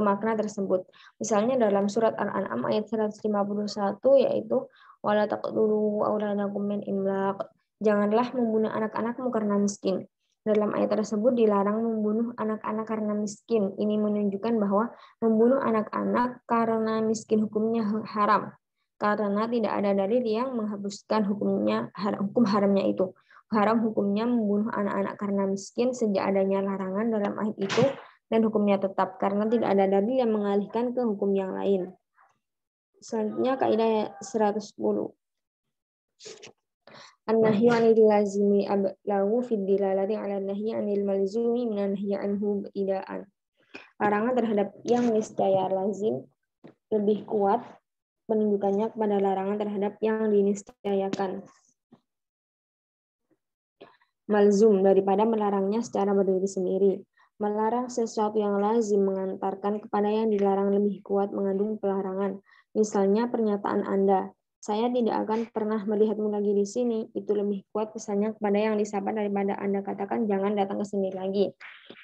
makna tersebut. Misalnya dalam surat Al-An'am ayat 151 yaitu wala taqtulu auladakum min imlaq. Janganlah membunuh anak-anakmu karena miskin. Dalam ayat tersebut dilarang membunuh anak-anak karena miskin. Ini menunjukkan bahwa membunuh anak-anak karena miskin hukumnya haram. Karena tidak ada dalil yang menghapuskan hukum haramnya itu. Haram hukumnya membunuh anak-anak karena miskin sejak adanya larangan dalam ayat itu, dan hukumnya tetap karena tidak ada dalil yang mengalihkan ke hukum yang lain. Selanjutnya kaidah 110. An-nahyu 'anil lazimi ablagu fi dilalati 'ala an-nahyi 'anil malzumi min an-nahyi 'anhu idaan. Larangan terhadap yang niscaya lazim lebih kuat penunjukannya kepada larangan terhadap yang diniscayakan. malzum daripada melarangnya secara berdiri sendiri. Melarang sesuatu yang lazim mengantarkan kepada yang dilarang lebih kuat mengandung pelarangan. Misalnya pernyataan Anda, saya tidak akan pernah melihatmu lagi di sini. Itu lebih kuat pesannya kepada yang disapa daripada Anda katakan jangan datang ke sini lagi.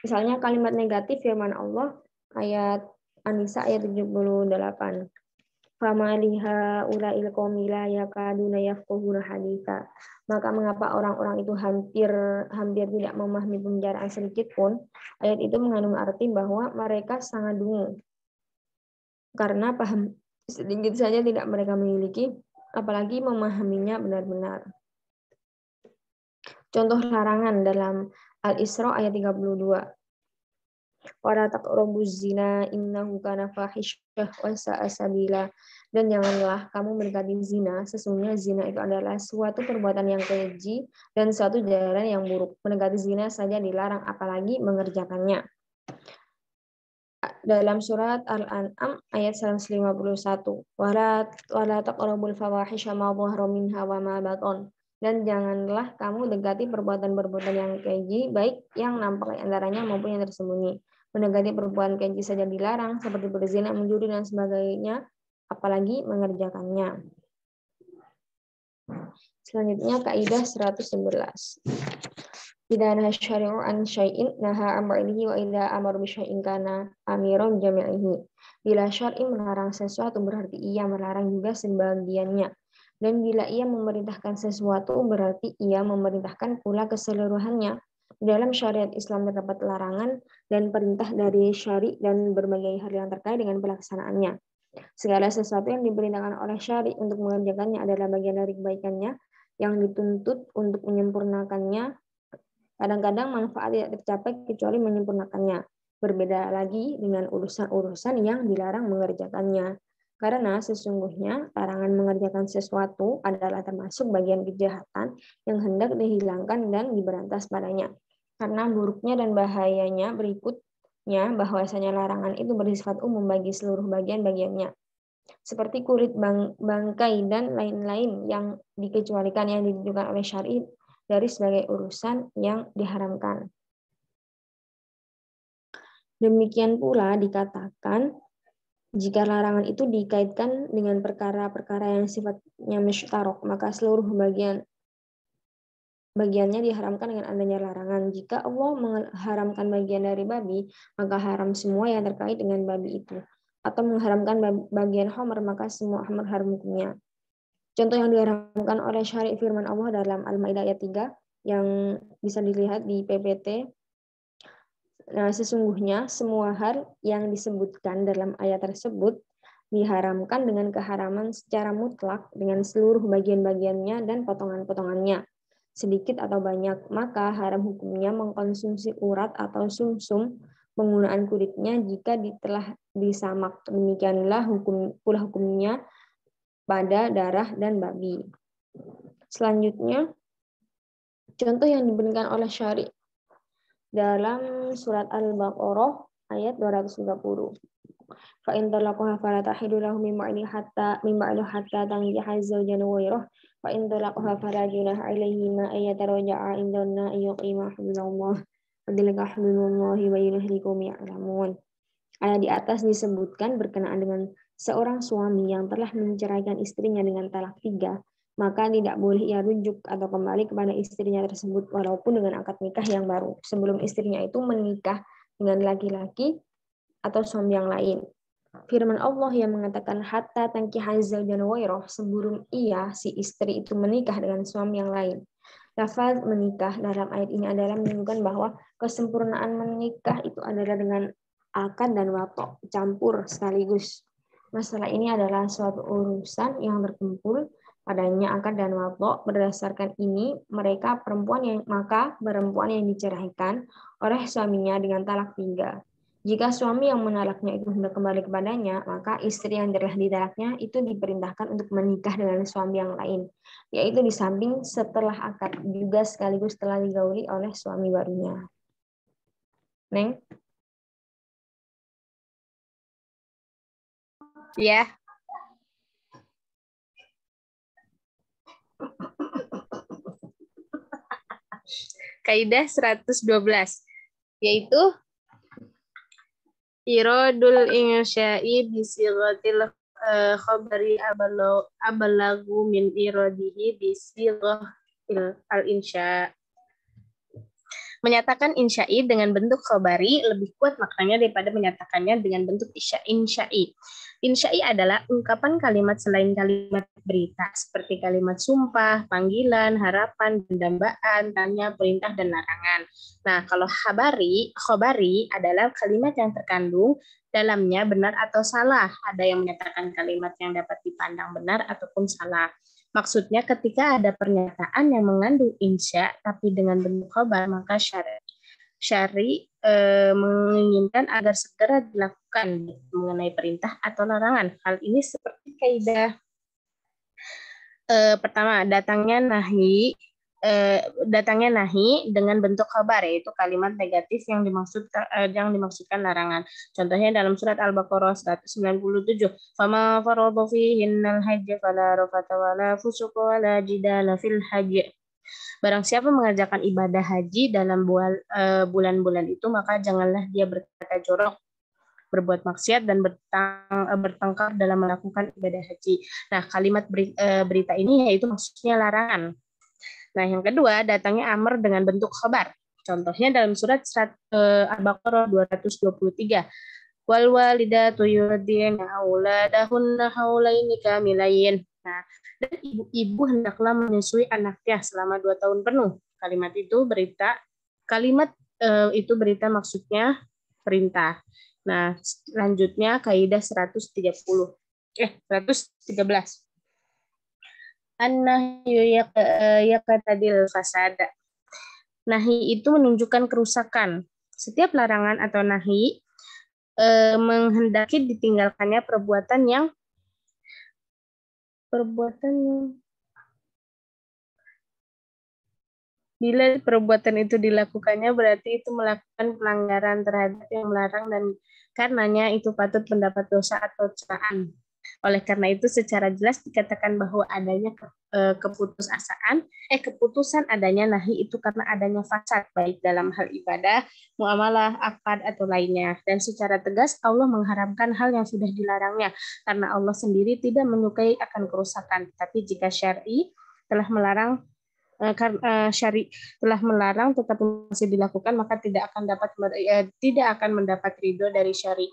Misalnya kalimat negatif firman Allah ayat An-Nisa ayat 78. Fama liha ula'il qaumi la yakaduna yafqahuna haditha. Maka mengapa orang-orang itu hampir tidak memahami pembicaraan sedikit pun? Ayat itu mengandung arti bahwa mereka sangat dungu karena paham sedikit saja tidak mereka miliki, apalagi memahaminya benar-benar. Contoh larangan dalam Al-Isra ayat 32. Wala taqrabuz zina innahu kana fahisyah wa sa'a sabila. Dan janganlah kamu mendekati zina, sesungguhnya zina itu adalah suatu perbuatan yang keji dan suatu jalan yang buruk. Mendekati zina saja dilarang, apalagi mengerjakannya. Dalam surat Al-An'am ayat 151. Wala taqrabul fawahisha ma dhahara minha wa ma baton. Dan janganlah kamu dekati perbuatan-perbuatan yang keji, baik yang nampak antaranya maupun yang tersembunyi. Mendekati perbuatan keji saja dilarang, seperti berzina, menjudi, dan sebagainya, apalagi mengerjakannya. Selanjutnya, kaidah 111. Idza naha syari'u an syai'in naha amrihi wa idza amara bi syai'in kana amiran jami'ihi. Bila syar'i melarang sesuatu berarti ia melarang juga sebagiannya. Dan bila ia memerintahkan sesuatu berarti ia memerintahkan pula keseluruhannya. Dalam syariat Islam terdapat larangan dan perintah dari syari' dan berbagai hal yang terkait dengan pelaksanaannya. Segala sesuatu yang diperintahkan oleh syari' untuk mengerjakannya adalah bagian dari kebaikannya yang dituntut untuk menyempurnakannya. Kadang-kadang manfaat tidak tercapai kecuali menyempurnakannya. Berbeda lagi dengan urusan-urusan yang dilarang mengerjakannya. Karena sesungguhnya larangan mengerjakan sesuatu adalah termasuk bagian kejahatan yang hendak dihilangkan dan diberantas padanya. Karena buruknya dan bahayanya berikutnya bahwasanya larangan itu bersifat umum bagi seluruh bagian-bagiannya. Seperti kulit bangkai dan lain-lain yang dikecualikan yang ditentukan oleh syari' dari sebagai urusan yang diharamkan. Demikian pula dikatakan jika larangan itu dikaitkan dengan perkara-perkara yang sifatnya musytarok, maka seluruh bagiannya diharamkan dengan adanya larangan. Jika Allah mengharamkan bagian dari babi, maka haram semua yang terkait dengan babi itu. Atau mengharamkan bagian khamr, maka semua khamr haram hukumnya. Contoh yang diharamkan oleh syari' firman Allah dalam Al-Maidah ayat 3 yang bisa dilihat di PPT. Nah, sesungguhnya semua hal yang disebutkan dalam ayat tersebut diharamkan dengan keharaman secara mutlak dengan seluruh bagian-bagiannya dan potongan-potongannya, sedikit atau banyak. Maka haram hukumnya mengkonsumsi urat atau sumsum penggunaan kulitnya jika telah disamak. Demikianlah hukumnya pada darah dan babi. Selanjutnya, contoh yang diberikan oleh syari' dalam surat Al-Baqarah ayat 230. Fa in talaqaha fala tahillu lahu min ba'di hatta tankiha zawjan ghairahu fa in talaqaha fala junaha 'alayhima ay yataraja'a indanna ay yuqima hududallah fadilka hududallahi wa yulhikum ya'lamun. Ayat di atas disebutkan berkenaan dengan seorang suami yang telah menceraikan istrinya dengan talak 3, maka tidak boleh ia rujuk atau kembali kepada istrinya tersebut walaupun dengan akad nikah yang baru sebelum istrinya itu menikah dengan laki-laki atau suami yang lain. Firman Allah yang mengatakan hatta tankiha zawjan ghairah, sebelum si istri itu menikah dengan suami yang lain. Lafaz menikah dalam ayat ini adalah menunjukkan bahwa kesempurnaan menikah itu adalah dengan akad dan watok campur sekaligus. Masalah ini adalah suatu urusan yang berkumpul padanya akad dan watok. Berdasarkan ini, perempuan yang diceraikan oleh suaminya dengan talak 3. Jika suami yang menalaknya itu hendak kembali kepadanya, maka istri yang telah ditalaknya itu diperintahkan untuk menikah dengan suami yang lain, yaitu di samping setelah akad juga sekaligus telah digauli oleh suami barunya. Neng? Ya. Kaidah 112 yaitu iradul insya'i bisighatil khabari abalagu min iradihi bisighatil al-insya'. Menyatakan insya'i dengan bentuk khabari lebih kuat maknanya daripada menyatakannya dengan bentuk insya'i. Insya'i adalah ungkapan kalimat selain kalimat berita, seperti kalimat sumpah, panggilan, harapan, dambaan, tanya, perintah, dan larangan. Nah, kalau khabari adalah kalimat yang terkandung dalamnya benar atau salah. Ada yang menyatakan kalimat yang dapat dipandang benar ataupun salah. Maksudnya ketika ada pernyataan yang mengandung insya tapi dengan bentuk khabar, maka syari menginginkan agar segera dilakukan mengenai perintah atau larangan. Hal ini seperti kaidah pertama, datangnya nahi dengan bentuk khabar, yaitu kalimat negatif yang dimaksudkan larangan. Contohnya dalam surat Al-Baqarah 197, "Fama farada fihinnal hajj fala rafata wala fusuqa wala jidala fil hajj." Barang siapa mengerjakan ibadah haji dalam bulan-bulan itu, maka janganlah dia berkata jorok, berbuat maksiat, dan bertengkar dalam melakukan ibadah haji. Nah, kalimat berita ini yaitu maksudnya larangan. Nah, yang kedua, datangnya amr dengan bentuk khabar. Contohnya dalam surat Al-Baqarah 223. Wal walidatu yurdi'na auladahunna haulaini kamilain. Nah, dan ibu-ibu hendaklah menyusui anaknya selama 2 tahun penuh. Kalimat itu berita maksudnya perintah. Nah, selanjutnya kaidah 113. An-nahyu yaqtadil fasad. Nahi itu menunjukkan kerusakan. Setiap larangan atau nahi menghendaki ditinggalkannya perbuatan yang bila perbuatan itu dilakukannya berarti itu melakukan pelanggaran terhadap yang melarang dan karenanya itu patut mendapat dosa atau celaan. Oleh karena itu secara jelas dikatakan bahwa adanya keputusan adanya nahi itu karena adanya fasad baik dalam hal ibadah, muamalah, akad atau lainnya. Dan secara tegas Allah mengharamkan hal yang sudah dilarangnya karena Allah sendiri tidak menyukai akan kerusakan. Tapi jika syar'i telah melarang tetapi masih dilakukan, maka tidak akan mendapat ridho dari syari.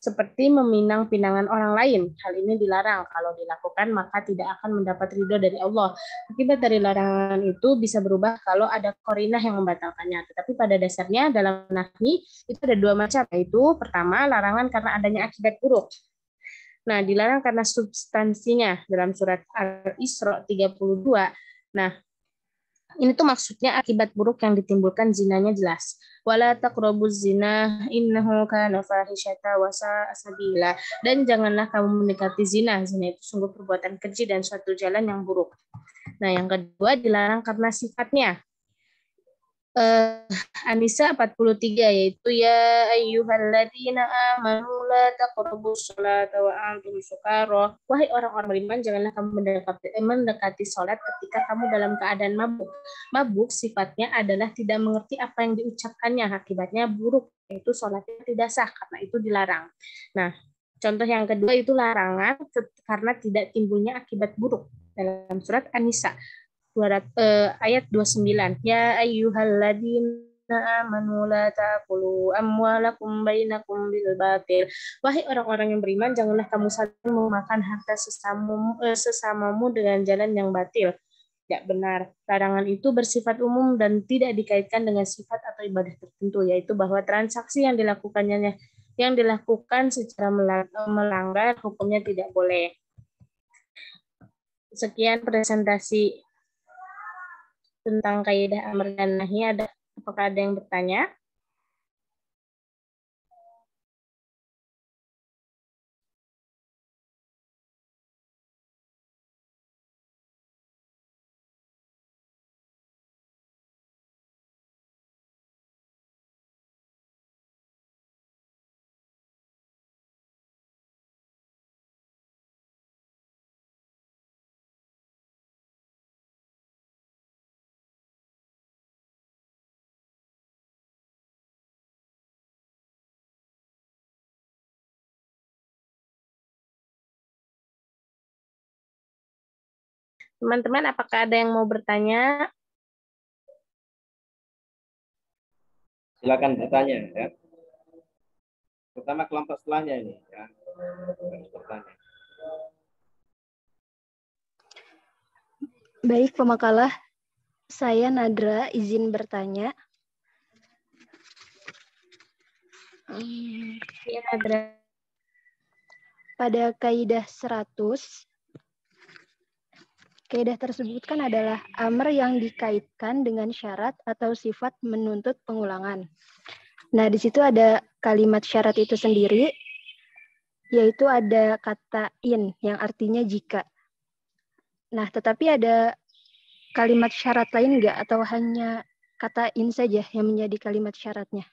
Seperti meminang pinangan orang lain, hal ini dilarang. Kalau dilakukan maka tidak akan mendapat ridho dari Allah. Akibat dari larangan itu bisa berubah kalau ada qarinah yang membatalkannya. Tetapi pada dasarnya dalam nahi itu ada 2 macam, yaitu pertama larangan karena adanya akibat buruk. Nah, dilarang karena substansinya dalam surat Al-Isra 32. Nah, ini tuh maksudnya akibat buruk yang ditimbulkan zinanya jelas. Wala taqrabuz zina innahu kana fahisyata wa sa'a sabila. Dan janganlah kamu mendekati zina. Zina itu sungguh perbuatan keji dan suatu jalan yang buruk. Nah, yang kedua dilarang karena sifatnya. An-Nisa 43 yaitu ya ayyuhalladzina amanu la taqrabus sholata wa antum sukara. Wahai orang-orang beriman, janganlah kamu mendekati salat ketika kamu dalam keadaan mabuk. Mabuk sifatnya adalah tidak mengerti apa yang diucapkannya, akibatnya buruk, yaitu salatnya tidak sah, karena itu dilarang. Nah, contoh yang kedua itu larangan karena tidak timbulnya akibat buruk dalam surat An-Nisa ayat 29. Ya ayyuhalladzina amanu la ta'kulu amwalakum bainakum bil batil. Wahai orang-orang yang beriman, janganlah kamu saling memakan harta sesamamu dengan jalan yang batil. Tidak benar. Larangan itu bersifat umum dan tidak dikaitkan dengan sifat atau ibadah tertentu, yaitu bahwa transaksi yang dilakukan secara melanggar hukumnya tidak boleh. Sekian presentasi tentang kaidah amr dan nahi. Apakah ada yang bertanya? Teman-teman, apakah ada yang mau bertanya? Silakan bertanya ya. Pertama kelompok setelahnya ini ya. Harus bertanya. Baik, pemakalah. Saya Nadra, izin bertanya. Iya, Nadra. Pada kaidah 100, kaidah tersebut kan adalah amr yang dikaitkan dengan syarat atau sifat menuntut pengulangan. Nah, di situ ada kalimat syarat itu sendiri, yaitu ada kata in yang artinya jika. Nah, tetapi ada kalimat syarat lain nggak atau hanya kata in saja yang menjadi kalimat syaratnya?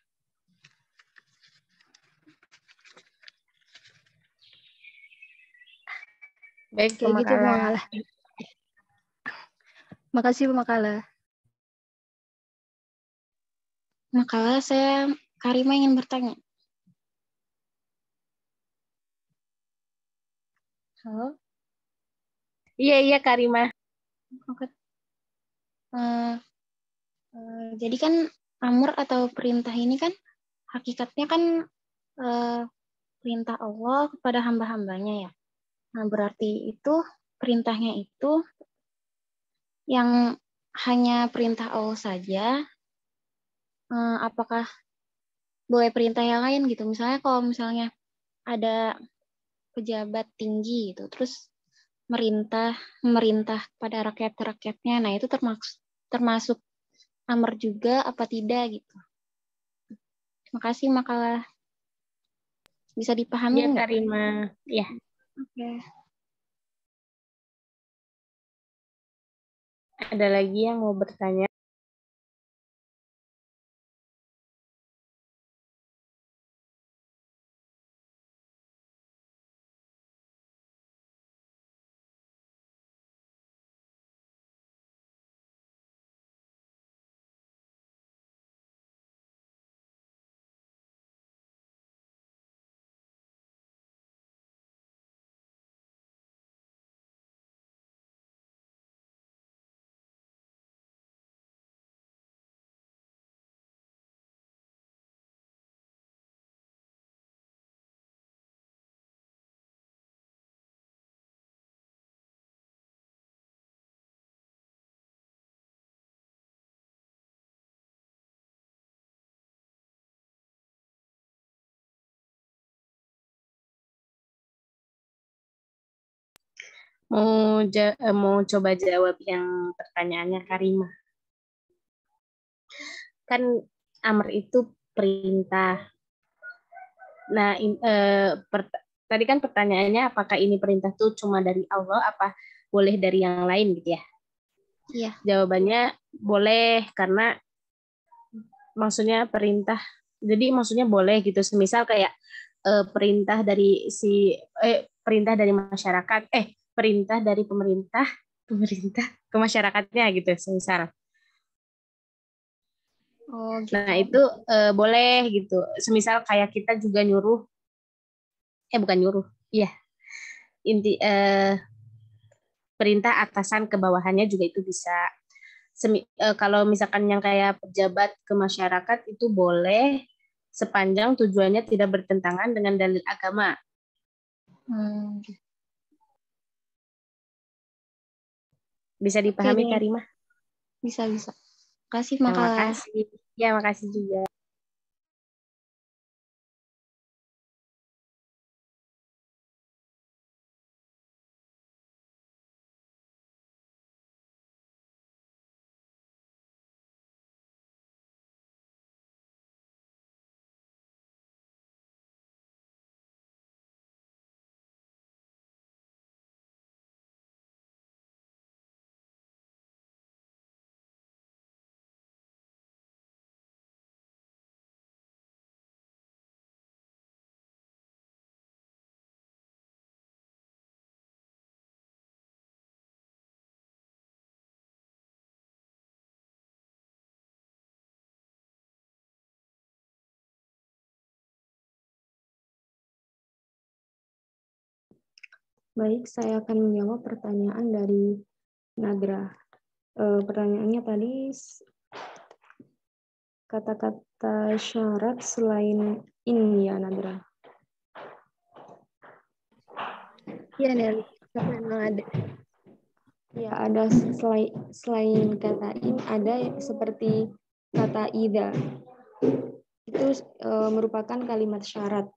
Baik, Kayak gitu, pemakalah. pemakalah. Makasih, pemakalah. Makalah, saya Karima ingin bertanya. Halo? Iya, Karima. Oke. Jadi kan amr atau perintah ini kan hakikatnya kan perintah Allah kepada hamba-hambanya ya. Nah, berarti itu perintahnya itu yang hanya perintah Allah saja, apakah boleh perintah yang lain gitu? Misalnya kalau misalnya ada pejabat tinggi gitu, terus memerintah pada rakyat-rakyatnya, nah itu termasuk amr juga apa tidak gitu. Terima kasih, makalah. Bisa dipahami Iya, nggak? Karima. Iya. Oke. Ada lagi yang mau bertanya? Mau coba jawab yang pertanyaannya Karima. Kan amr itu perintah. Nah, tadi kan pertanyaannya apakah ini perintah tuh cuma dari Allah apa boleh dari yang lain gitu ya? Iya. Jawabannya boleh karena maksudnya perintah. Jadi maksudnya boleh gitu. Semisal kayak perintah dari masyarakat, perintah dari pemerintah ke masyarakatnya gitu, semisal. Oh, gitu. Nah, itu boleh gitu. Semisal kayak kita juga nyuruh, bukan nyuruh, iya. Perintah atasan ke bawahannya juga itu bisa. Kalau misalkan yang kayak pejabat ke masyarakat itu boleh sepanjang tujuannya tidak bertentangan dengan dalil agama. Bisa dipahami, Oke, Karimah? bisa. Kasih Terima makalah. kasih. Ya, makasih juga. Baik, saya akan menjawab pertanyaan dari Nadra. Pertanyaannya tadi kata-kata syarat selain in ya, Nadra. Iya, Nelly. Memang ada. Ya, ada selain kata in, ada seperti kata ida. Itu merupakan kalimat syarat.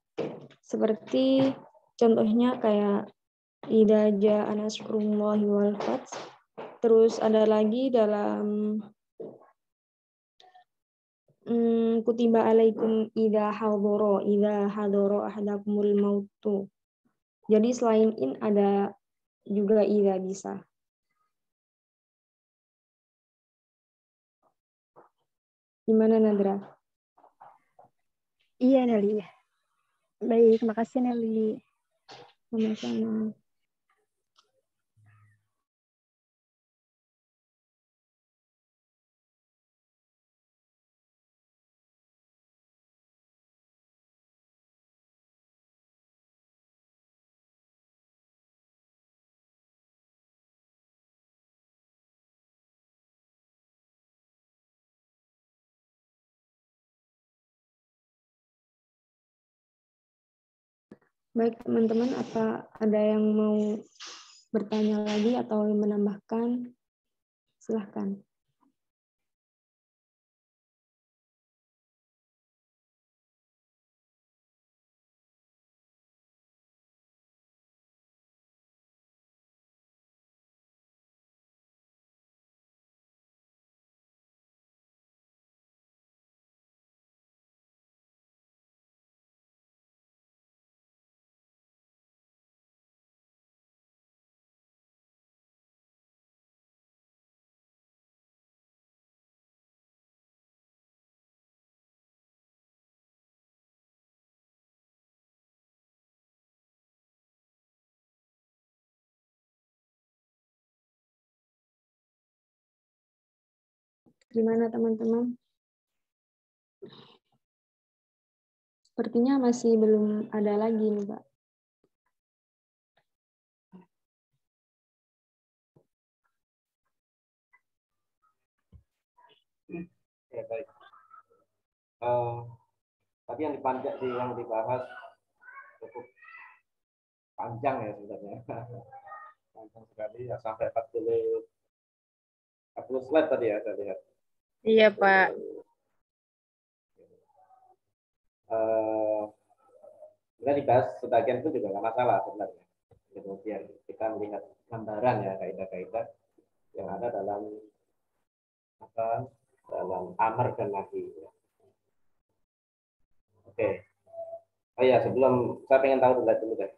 Seperti contohnya kayak ida ja'a nasrullahi wal fath. Terus ada lagi dalam kutiba alaikum ida hadoro ahadakumul mautu. Jadi selain in ada juga ida bisa. Gimana, Nadra? Iya, Nelly. Baik, makasih, Nelly. Sama-sama. Baik, teman-teman, apa ada yang mau bertanya lagi atau menambahkan? Silahkan. Gimana, teman-teman? Sepertinya masih belum ada lagi nih, Pak. Ya, baik. Tadi yang dibahas cukup panjang ya sebenarnya. Panjang sekali ya, sampai 40 slide tadi ya saya lihat. Iya, Pak. Sebenarnya dibahas sebagian itu juga nggak masalah sebenarnya. Kemudian kita melihat gambaran ya kaidah-kaidah yang ada dalam amar dan nahi. Oke. Oh ya, sebelum saya pengen tahu dulu deh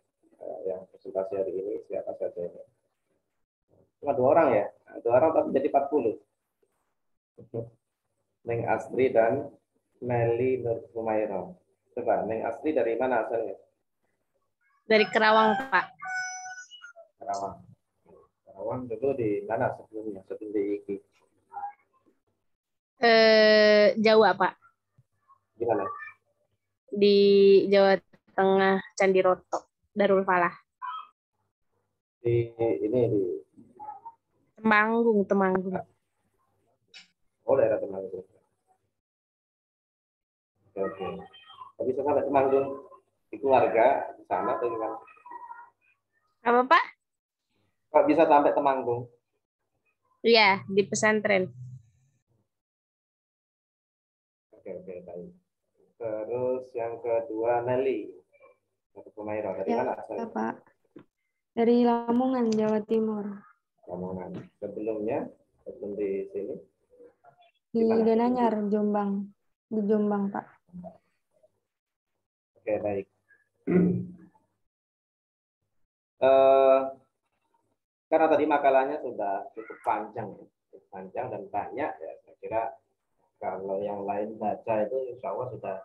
yang presentasi hari ini siapa saja. Cuma 2 orang ya, 2 orang tapi jadi 40. Neng Astri dan Meli Nur Humaira. Coba, Neng Astri dari mana asalnya? Dari Kerawang, Pak. Karawang. Karawang dulu di mana sebelumnya? Sebelum di IKI. Jawa, Pak. Gimana? Di Jawa Tengah, Candiroto, Darul Falah. Di Temanggung. Oh, daerah Temanggung. Oke. Tapi sampai Temanggung di keluarga di sana atau gimana? Apa, Pak? Kok bisa sampai Temanggung? Iya, di pesantren. Oke, baik. Terus yang kedua Nelly. Humaira dari Ya, mana asalnya? Pak. Dari Lamongan, Jawa Timur. Lamongan. Sebelum di sini? Di Denanyar, Jombang. Di Jombang, Pak. Oke, baik. Karena tadi makalahnya sudah cukup panjang dan banyak ya. Saya kira kalau yang lain baca itu insya Allah sudah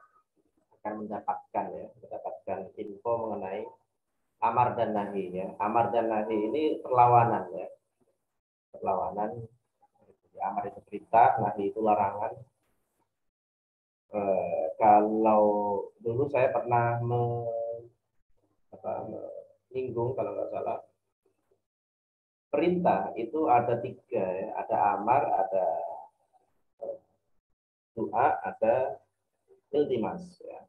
akan mendapatkan info mengenai amar dan nahi ya. Amar dan nahi ini perlawanan ya. Perlawanan. Amar itu perintah, nahi itu larangan. Kalau dulu saya pernah menyinggung kalau nggak salah perintah itu ada 3 ya. Ada amar, ada doa, ada iltimas ya.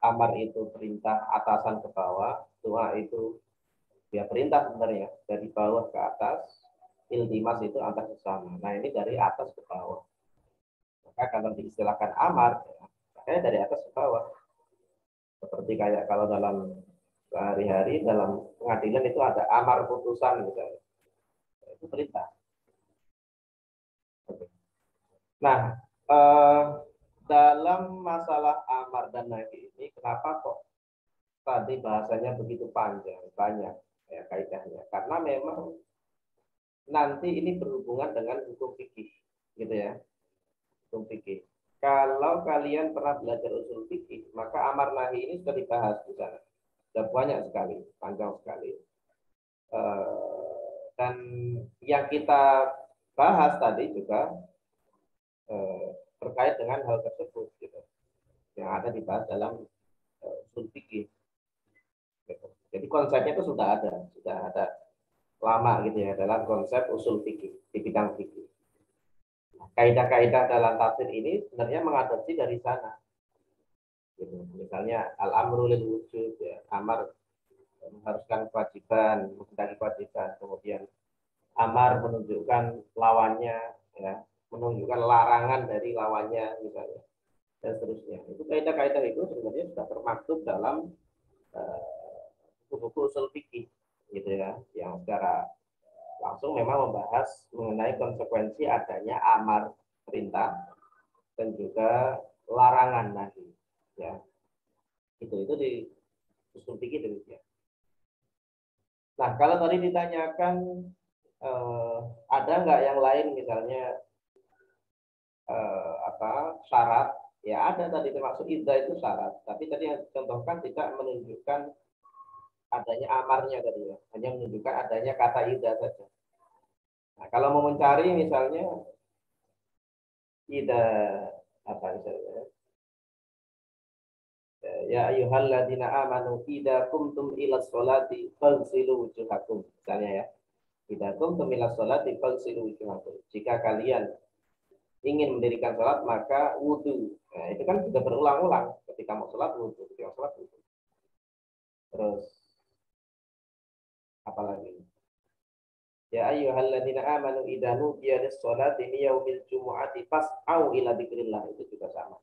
Amar itu perintah atasan ke bawah, doa itu ya perintah sebenarnya dari bawah ke atas, iltimas itu antar sesama. Nah ini dari atas ke bawah. Maka kalau diistilahkan amar, ya, dari atas ke bawah. Seperti kayak kalau dalam sehari-hari dalam pengadilan itu ada amar putusan misalnya. Itu perintah. Oke. Nah, dalam masalah amar dan nahi ini kenapa kok tadi bahasanya begitu panjang, banyak ya kaidahnya? Karena memang nanti ini berhubungan dengan hukum fikih, gitu ya. Hukum fikih. Kalau kalian pernah belajar usul fikih, maka amar nahi ini sudah dibahas di sana. Sudah banyak sekali, panjang sekali. Dan yang kita bahas tadi juga terkait dengan hal tersebut, gitu, yang ada dibahas dalam usul fikih. Gitu. Jadi konsepnya itu sudah ada lama gitu ya dalam konsep usul fikih di bidang fikih. Kaidah-kaidah dalam tafsir ini sebenarnya mengadopsi dari sana. Gitu. Misalnya al-amru lil wujud, ya, amar mengharuskan kewajiban, menghendaki kewajiban, kemudian amar menunjukkan lawannya, ya, menunjukkan larangan dari lawannya misalnya, dan seterusnya. Itu kaidah-kaidah itu sebenarnya sudah termaktub dalam buku-buku usul fikih, gitu ya, yang secara langsung memang membahas mengenai konsekuensi adanya amar perintah dan juga larangan nahi, ya. Itu di usul fikih demikian. Nah, kalau tadi ditanyakan ada nggak yang lain misalnya syarat, ya ada tadi termasuk iddah itu syarat, tapi tadi yang dicontohkan tidak menunjukkan adanya amarnya tadi ya, hanya menunjukkan adanya kata iddah saja. Nah, kalau mau mencari misalnya iddah apa misalnya, ya ayyuhalladzina amanu idza qumtum ila sholati faghsilu wujuhakum, misalnya ya. Idza qumtum ila sholati faghsilu wujuhakum. Jika kalian ingin mendirikan sholat maka wudu. Nah, itu kan sudah berulang-ulang. Ketika mau sholat wudu, ketika sholat wudu. Terus apa lagi? Ya ayyuhalladzina amanu idza nudiya lis-sholati min yaumil jumu'ati fas'au ila dzikrillah, itu juga sama.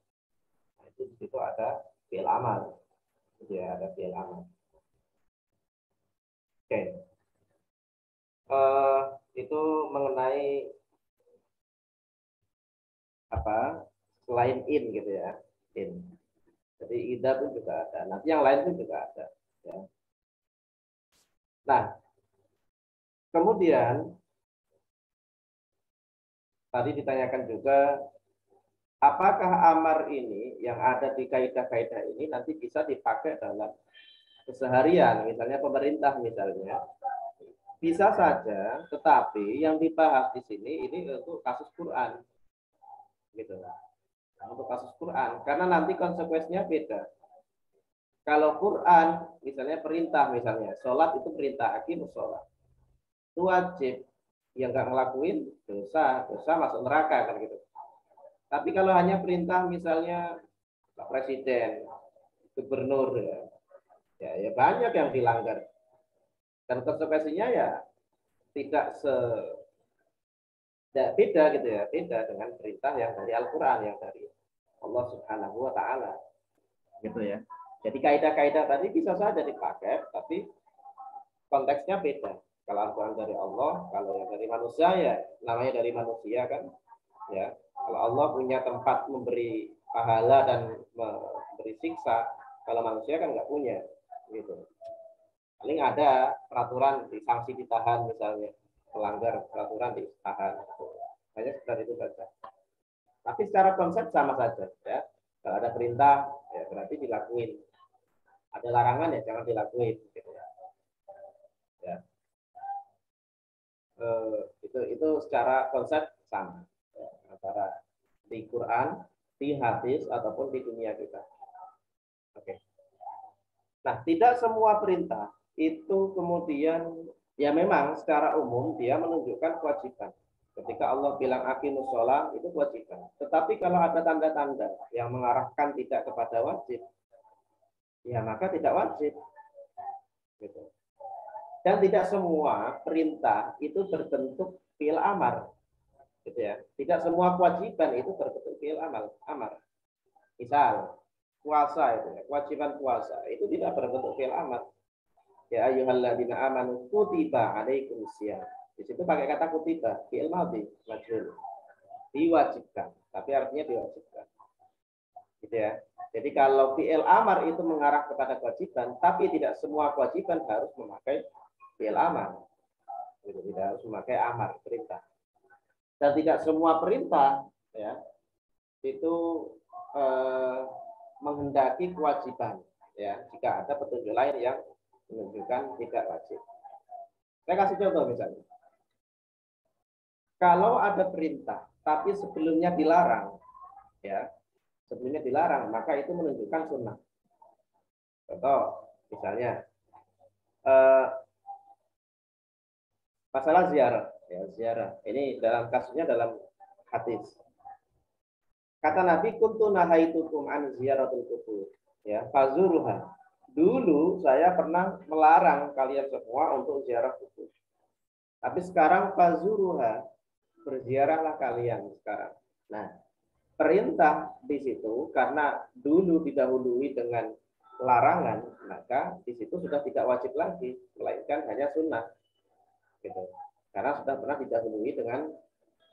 Nah, itu di situ ada fi'il amal. Itu ya, ada fi'il amal. Oke. Itu mengenai apa? Selain in gitu ya. In. Jadi idza pun juga ada. Nanti yang lain pun juga ada, ya. Nah, kemudian tadi ditanyakan juga apakah amar ini yang ada di kaidah-kaidah ini nanti bisa dipakai dalam keseharian, misalnya pemerintah misalnya. Bisa saja, tetapi yang dibahas di sini ini untuk kasus Quran. Gitu. Nah, untuk kasus Quran, karena nanti konsekuensinya beda. Kalau Quran, misalnya perintah, misalnya sholat itu perintah, aqimus sholat. Itu wajib. Yang nggak ngelakuin dosa masuk neraka kan gitu. Tapi kalau hanya perintah misalnya presiden, gubernur, ya banyak yang dilanggar. Dan konsekuensinya ya tidak beda gitu ya, beda dengan perintah yang dari Al-Quran, yang dari Allah Subhanahu wa Ta'ala, gitu ya. Jadi kaidah-kaidah tadi bisa saja dipakai, tapi konteksnya beda. Kalau Al-Quran dari Allah, kalau yang dari manusia ya namanya dari manusia kan, ya. Kalau Allah punya tempat memberi pahala dan memberi siksa, kalau manusia kan nggak punya, gitu. Paling ada peraturan sanksi ditahan misalnya, melanggar peraturan ditahan, gitu. Hanya sekedar itu saja. Tapi secara konsep sama saja, ya. Kalau ada perintah, ya berarti dilakuin. Ada larangan ya jangan dilakuin, gitu ya. Ya. Itu secara konsep sama, ya, antara di Quran, di hadis ataupun di dunia kita. Oke. Nah, tidak semua perintah itu kemudian Ya memang secara umum dia menunjukkan kewajiban. Ketika Allah bilang aqimus sholat itu kewajiban. Tetapi kalau ada tanda-tanda yang mengarahkan tidak kepada wajib, ya maka tidak wajib. Gitu. Dan tidak semua perintah itu berbentuk fi'il amar. Gitu ya. Tidak semua kewajiban itu berbentuk fi'il amar. Misal puasa itu ya, kewajiban puasa itu tidak berbentuk fi'il amar. Ya ayyuhalladzina amanu kutiba alaikumusiyam. Di situ pakai kata kutiba, fi'il madhi, majhul. Diwajibkan, tapi artinya diwajibkan. Gitu ya. Jadi kalau fi'il amar itu mengarah kepada kewajiban, tapi tidak semua kewajiban harus memakai fi'il amar. Gitu, tidak harus memakai amar, perintah. Dan tidak semua perintah ya itu menghendaki kewajiban ya, jika ada petunjuk lain yang menunjukkan tidak wajib. Saya kasih contoh misalnya. Kalau ada perintah tapi sebelumnya dilarang, ya, sebelumnya dilarang, maka itu menunjukkan sunnah. Contoh, misalnya masalah ziarah, ya, ziarah. Ini dalam kasusnya dalam hadis. Kata Nabi, kuntu nahaitukum an ziyaratul qubur, ya, fazuruha. Dulu saya pernah melarang kalian semua untuk ziarah kubur. Tapi sekarang fazuruha, berziarahlah kalian sekarang. Nah, perintah di situ karena dulu didahului dengan larangan, maka di situ sudah tidak wajib lagi, melainkan hanya sunnah. Gitu. Karena sudah pernah didahului dengan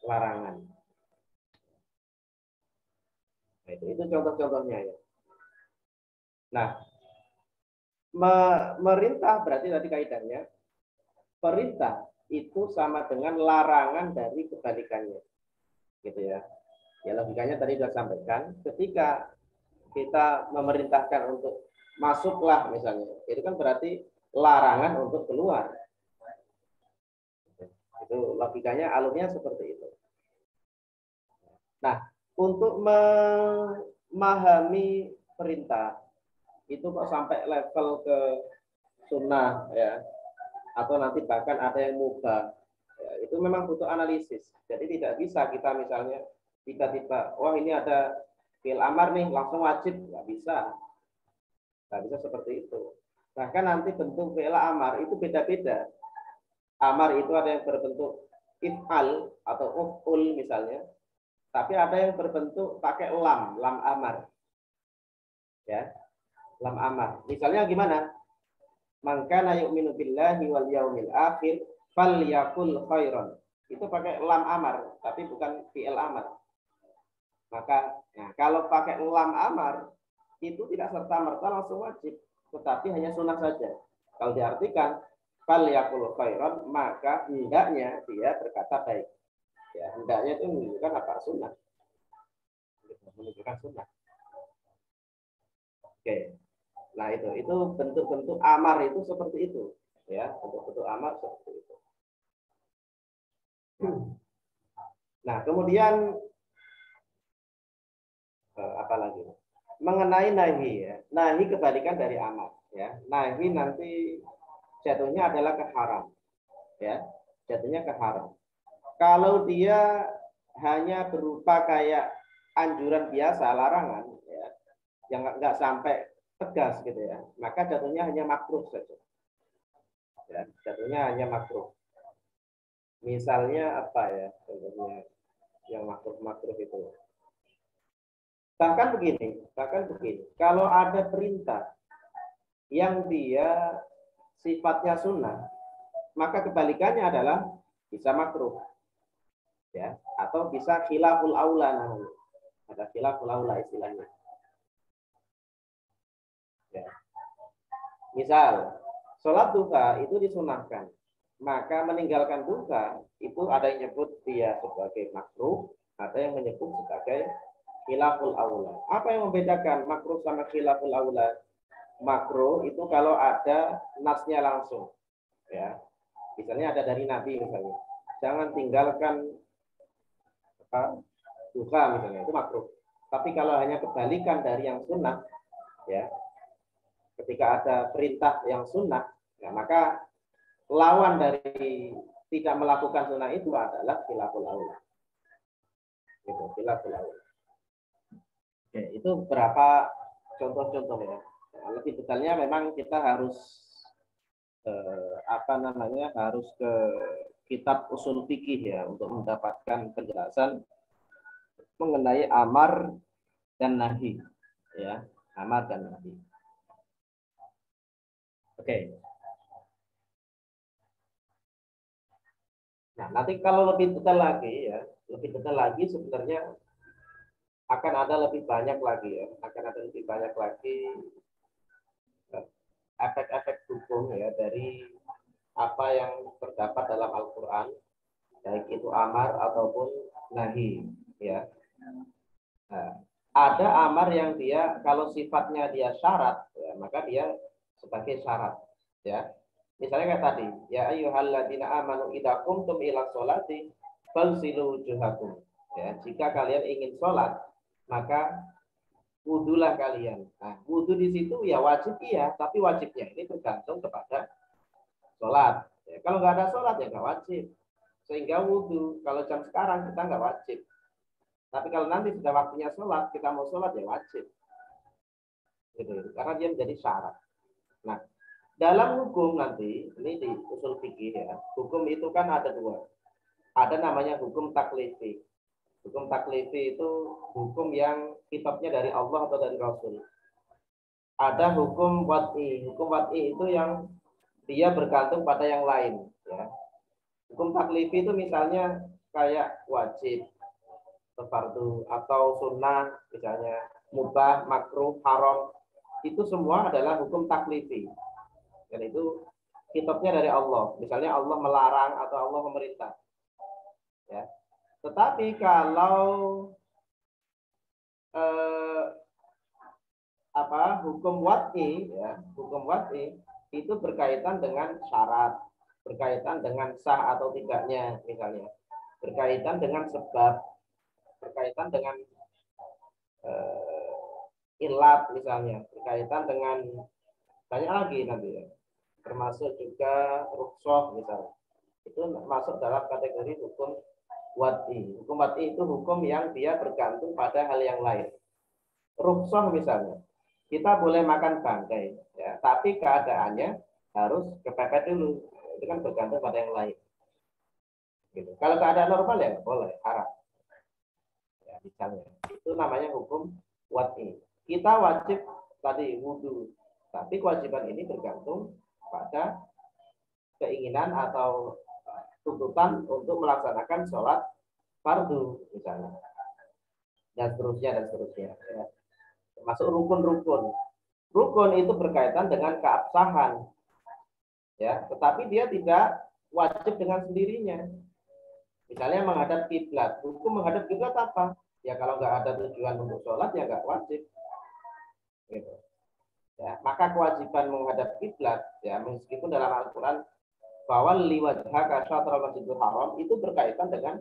larangan. Nah, itu contoh-contohnya ya. Nah, merintah berarti tadi kaidahnya perintah itu sama dengan larangan dari kebalikannya, gitu ya. Ya logikanya tadi sudah sampaikan, ketika kita memerintahkan untuk masuklah misalnya, itu kan berarti larangan untuk keluar. Itu logikanya, alurnya seperti itu. Nah, untuk memahami perintah itu kok sampai level ke sunnah ya, atau nanti bahkan ada yang mubah, ya, itu memang butuh analisis. Jadi tidak bisa kita misalnya tiba-tiba, wah ini ada fi'il amar nih langsung wajib, nggak bisa seperti itu. Bahkan nanti bentuk fi'il amar itu beda-beda. Amar itu ada yang berbentuk if'al atau uf'ul misalnya, tapi ada yang berbentuk pakai lam amar, ya, lam amar. Misalnya gimana? Man kana yu'minu billahi wal yaumil akhir falyakul khairan. Itu pakai lam amar, tapi bukan fi'il amar. Maka nah, kalau pakai lam amar itu tidak serta-merta langsung wajib, tetapi hanya sunnah saja. Kalau diartikan falyakul khairan, maka hendaknya dia berkata baik. Ya, hendaknya itu menunjukkan apa? Sunnah. Menunjukkan sunnah. Oke. Nah, itu bentuk-bentuk amar itu seperti itu, ya, bentuk-bentuk amar seperti itu. Nah, kemudian apa lagi? Mengenai nahi, ya. Nahi kebalikan dari amar, ya. Nahi nanti jatuhnya adalah ke haram, ya. Jatuhnya ke haram. Kalau dia hanya berupa kayak anjuran biasa, larangan, ya, yang nggak sampai tegas gitu ya, maka jatuhnya hanya makruh saja. Ya, jatuhnya hanya makruh. Misalnya apa ya, contohnya yang makruh itu. Bahkan begini, kalau ada perintah yang dia sifatnya sunnah, maka kebalikannya adalah bisa makruh, ya, atau bisa khilaful aula namanya. Ada khilaful aula istilahnya. Ya. Misal, sholat duha itu disunahkan, maka meninggalkan duha itu ada yang menyebut dia sebagai makruh, ada yang menyebut sebagai khilaful aula. Apa yang membedakan makruh sama khilaful aula? Makruh itu kalau ada nasnya langsung, ya. Misalnya ada dari Nabi misalnya, jangan tinggalkan duha misalnya, itu makruh. Tapi kalau hanya kebalikan dari yang sunnah, ya, ketika ada perintah yang sunnah, ya, maka lawan dari tidak melakukan sunnah itu adalah khilaful aula. Gitu, khilaful aula. Oke, itu berapa contoh-contoh ya. Nah, lebih detailnya memang kita harus harus ke kitab usul fikih ya untuk mendapatkan penjelasan mengenai amar dan nahi ya, amar dan nahi. Oke. Nah, nanti kalau lebih detail lagi sebenarnya akan ada lebih banyak lagi ya, efek-efek hukum ya dari apa yang terdapat dalam Al-Qur'an, baik itu amar ataupun nahi ya. Nah, ada amar yang dia kalau sifatnya dia syarat ya, maka dia sebagai syarat ya. Misalnya kayak tadi, ya ayyuhalladzina amanu idza qumtum ila sholati faghsilu wujuhakum. Ya, jika kalian ingin sholat, maka wudulah kalian. Nah, wudu di situ ya wajib iya, tapi wajibnya ini tergantung kepada sholat. Ya, kalau nggak ada sholat ya nggak wajib. Sehingga wudu, kalau jam sekarang kita nggak wajib. Tapi kalau nanti sudah waktunya sholat, kita mau sholat ya wajib. Gitu, karena dia menjadi syarat. Nah, dalam hukum nanti, ini di usul fikih ya, hukum itu kan ada dua. Ada namanya hukum taklifi. Hukum taklifi itu hukum yang kitabnya dari Allah atau dari Rasul. Ada hukum wad'i. Hukum wad'i itu yang dia bergantung pada yang lain. Ya. Hukum taklifi itu misalnya kayak wajib, fardu, atau sunnah, misalnya mubah, makruh, haram. Itu semua adalah hukum taklifi. Dan itu kitabnya dari Allah. Misalnya Allah melarang atau Allah memerintah. Ya. Tetapi kalau hukum wad'i ya, hukum wad'i itu berkaitan dengan syarat, berkaitan dengan sah atau tidaknya misalnya, berkaitan dengan sebab, berkaitan dengan ilat misalnya, berkaitan dengan banyak lagi nanti ya. Termasuk juga rukhsah misalnya. Itu masuk dalam kategori hukum wad'i. Hukum wad'i itu hukum yang dia bergantung pada hal yang lain. Rukhsah misalnya, kita boleh makan bangkai, ya, tapi keadaannya harus kepepet dulu. Itu kan bergantung pada yang lain. Gitu. Kalau keadaan normal ya boleh, haram. Ya, misalnya, itu namanya hukum wad'i. Kita wajib tadi wudu, tapi kewajiban ini bergantung pada keinginan atau tuntutan untuk melaksanakan sholat fardu misalnya, dan seterusnya ya. Termasuk rukun-rukun. Rukun itu berkaitan dengan keabsahan ya, tetapi dia tidak wajib dengan sendirinya. Misalnya menghadap kiblat. Hukum menghadap kiblat apa? Ya kalau nggak ada tujuan untuk sholat ya nggak wajib. Gitu. Ya, maka kewajiban menghadap kiblat ya, meskipun dalam Al-Qur'an bahwa liwajhaka syatral masjidil haram itu berkaitan dengan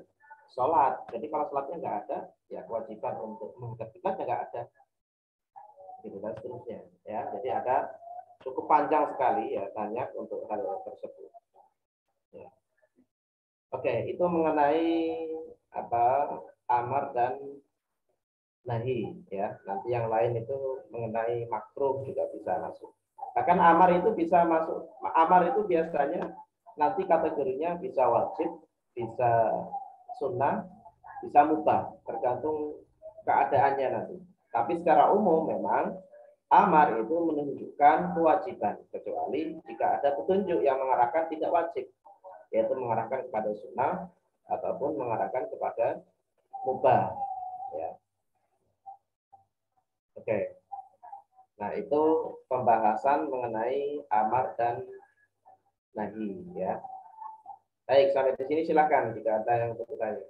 sholat. Jadi kalau sholatnya nggak ada, ya kewajiban untuk menghadap kiblatnya nggak ada. Gitu dan seterusnya. Ya, jadi ada cukup panjang sekali ya, banyak untuk hal tersebut. Ya. Oke, itu mengenai amar dan nahi ya. Nanti yang lain itu mengenai makruh juga bisa masuk. Bahkan amar itu bisa masuk. Amar itu biasanya nanti kategorinya bisa wajib, bisa sunnah, bisa mubah, tergantung keadaannya nanti. Tapi secara umum memang amar itu menunjukkan kewajiban, kecuali jika ada petunjuk yang mengarahkan tidak wajib, yaitu mengarahkan kepada sunnah ataupun mengarahkan kepada mubah. Ya. Oke. Nah, itu pembahasan mengenai amar dan nahi ya. Baik, sampai di sini silakan jika ada yang bertanya.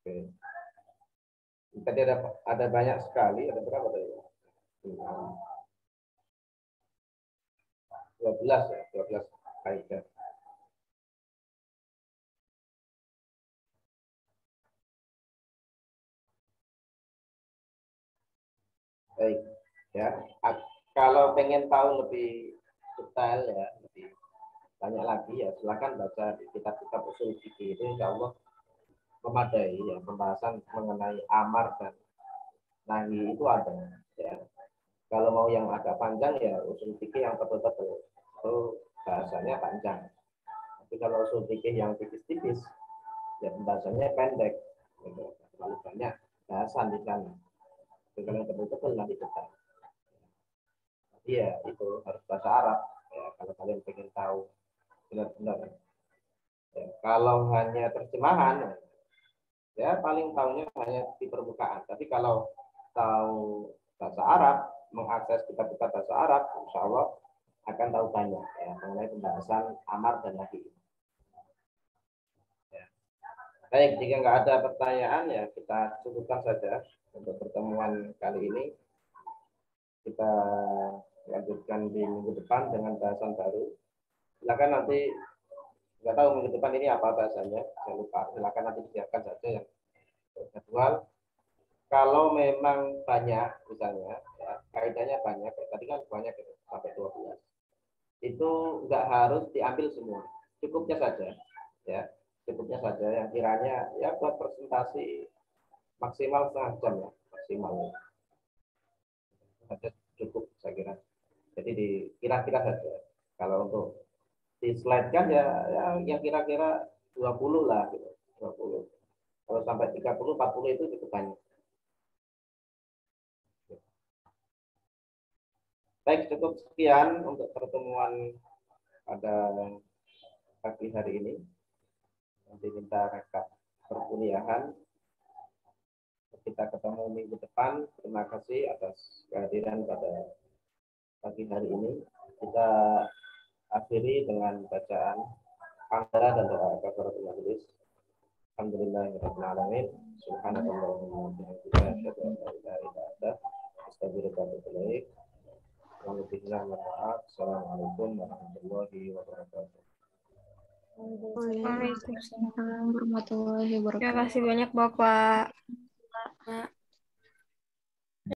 Oke. Tadi ada banyak sekali, ada berapa tadi? 12 ya, 12 kaidah. Baik, ya. Kalau pengen tahu lebih detail ya, lebih banyak lagi ya, silakan baca di kitab-kitab usul fikih itu, insya Allah memadai ya, pembahasan mengenai amar dan nahi itu ada. Ya. Kalau mau yang agak panjang ya usul fikih yang betul-betul itu bahasanya panjang. Tapi kalau usul fikih yang tipis-tipis ya pembahasannya pendek. Gitu. Terlalu banyak bahasan di sana. Kalau yang betul-betul nanti detail. Iya, itu harus bahasa Arab. Ya, kalau kalian ingin tahu benar-benar. Ya, kalau hanya terjemahan, ya paling tahunya hanya di permukaan. Tapi kalau tahu bahasa Arab, mengakses kitab-kitab bahasa Arab, insya Allah akan tahu banyak ya mengenai pembahasan amar dan nahi. Ya. Baik, jika nggak ada pertanyaan ya kita cukupkan saja untuk pertemuan kali ini. Kita lanjutkan di minggu depan dengan bahasan baru. Silakan nanti, nggak tahu minggu depan ini apa bahasanya, saya lupa. Silakan nanti disiapkan saja yang jadwal. Kalau memang banyak, misalnya, ya, kaidahnya banyak, tadi kan banyak ya, sampai 12. Itu nggak harus diambil semua, cukupnya saja, ya, cukupnya saja yang kiranya ya buat presentasi maksimal setengah jam ya, maksimal. Saja cukup saya kira. Jadi kira-kira saja. Kalau untuk di slide kan ya yang kira-kira 20 lah gitu. 20. Kalau sampai 30, 40 itu cukup banyak. Baik, cukup sekian untuk pertemuan pada pagi hari ini. Nanti minta rekap perkuliahan. Kita ketemu minggu depan. Terima kasih atas kehadiran pada pagi hari ini. Kita akhiri dengan bacaan hamdalah dan doa kafaratul majelis. Alhamdulillahirabbil alamin. Subhanallahumma wa bihamdihi asyhadu an la ilaha illa anta astaghfiruka wa atubu ilaik. Assalamualaikum warahmatullahi wabarakatuh. Waalaikumsalam warahmatullahi wabarakatuh. Terima kasih banyak Bapak.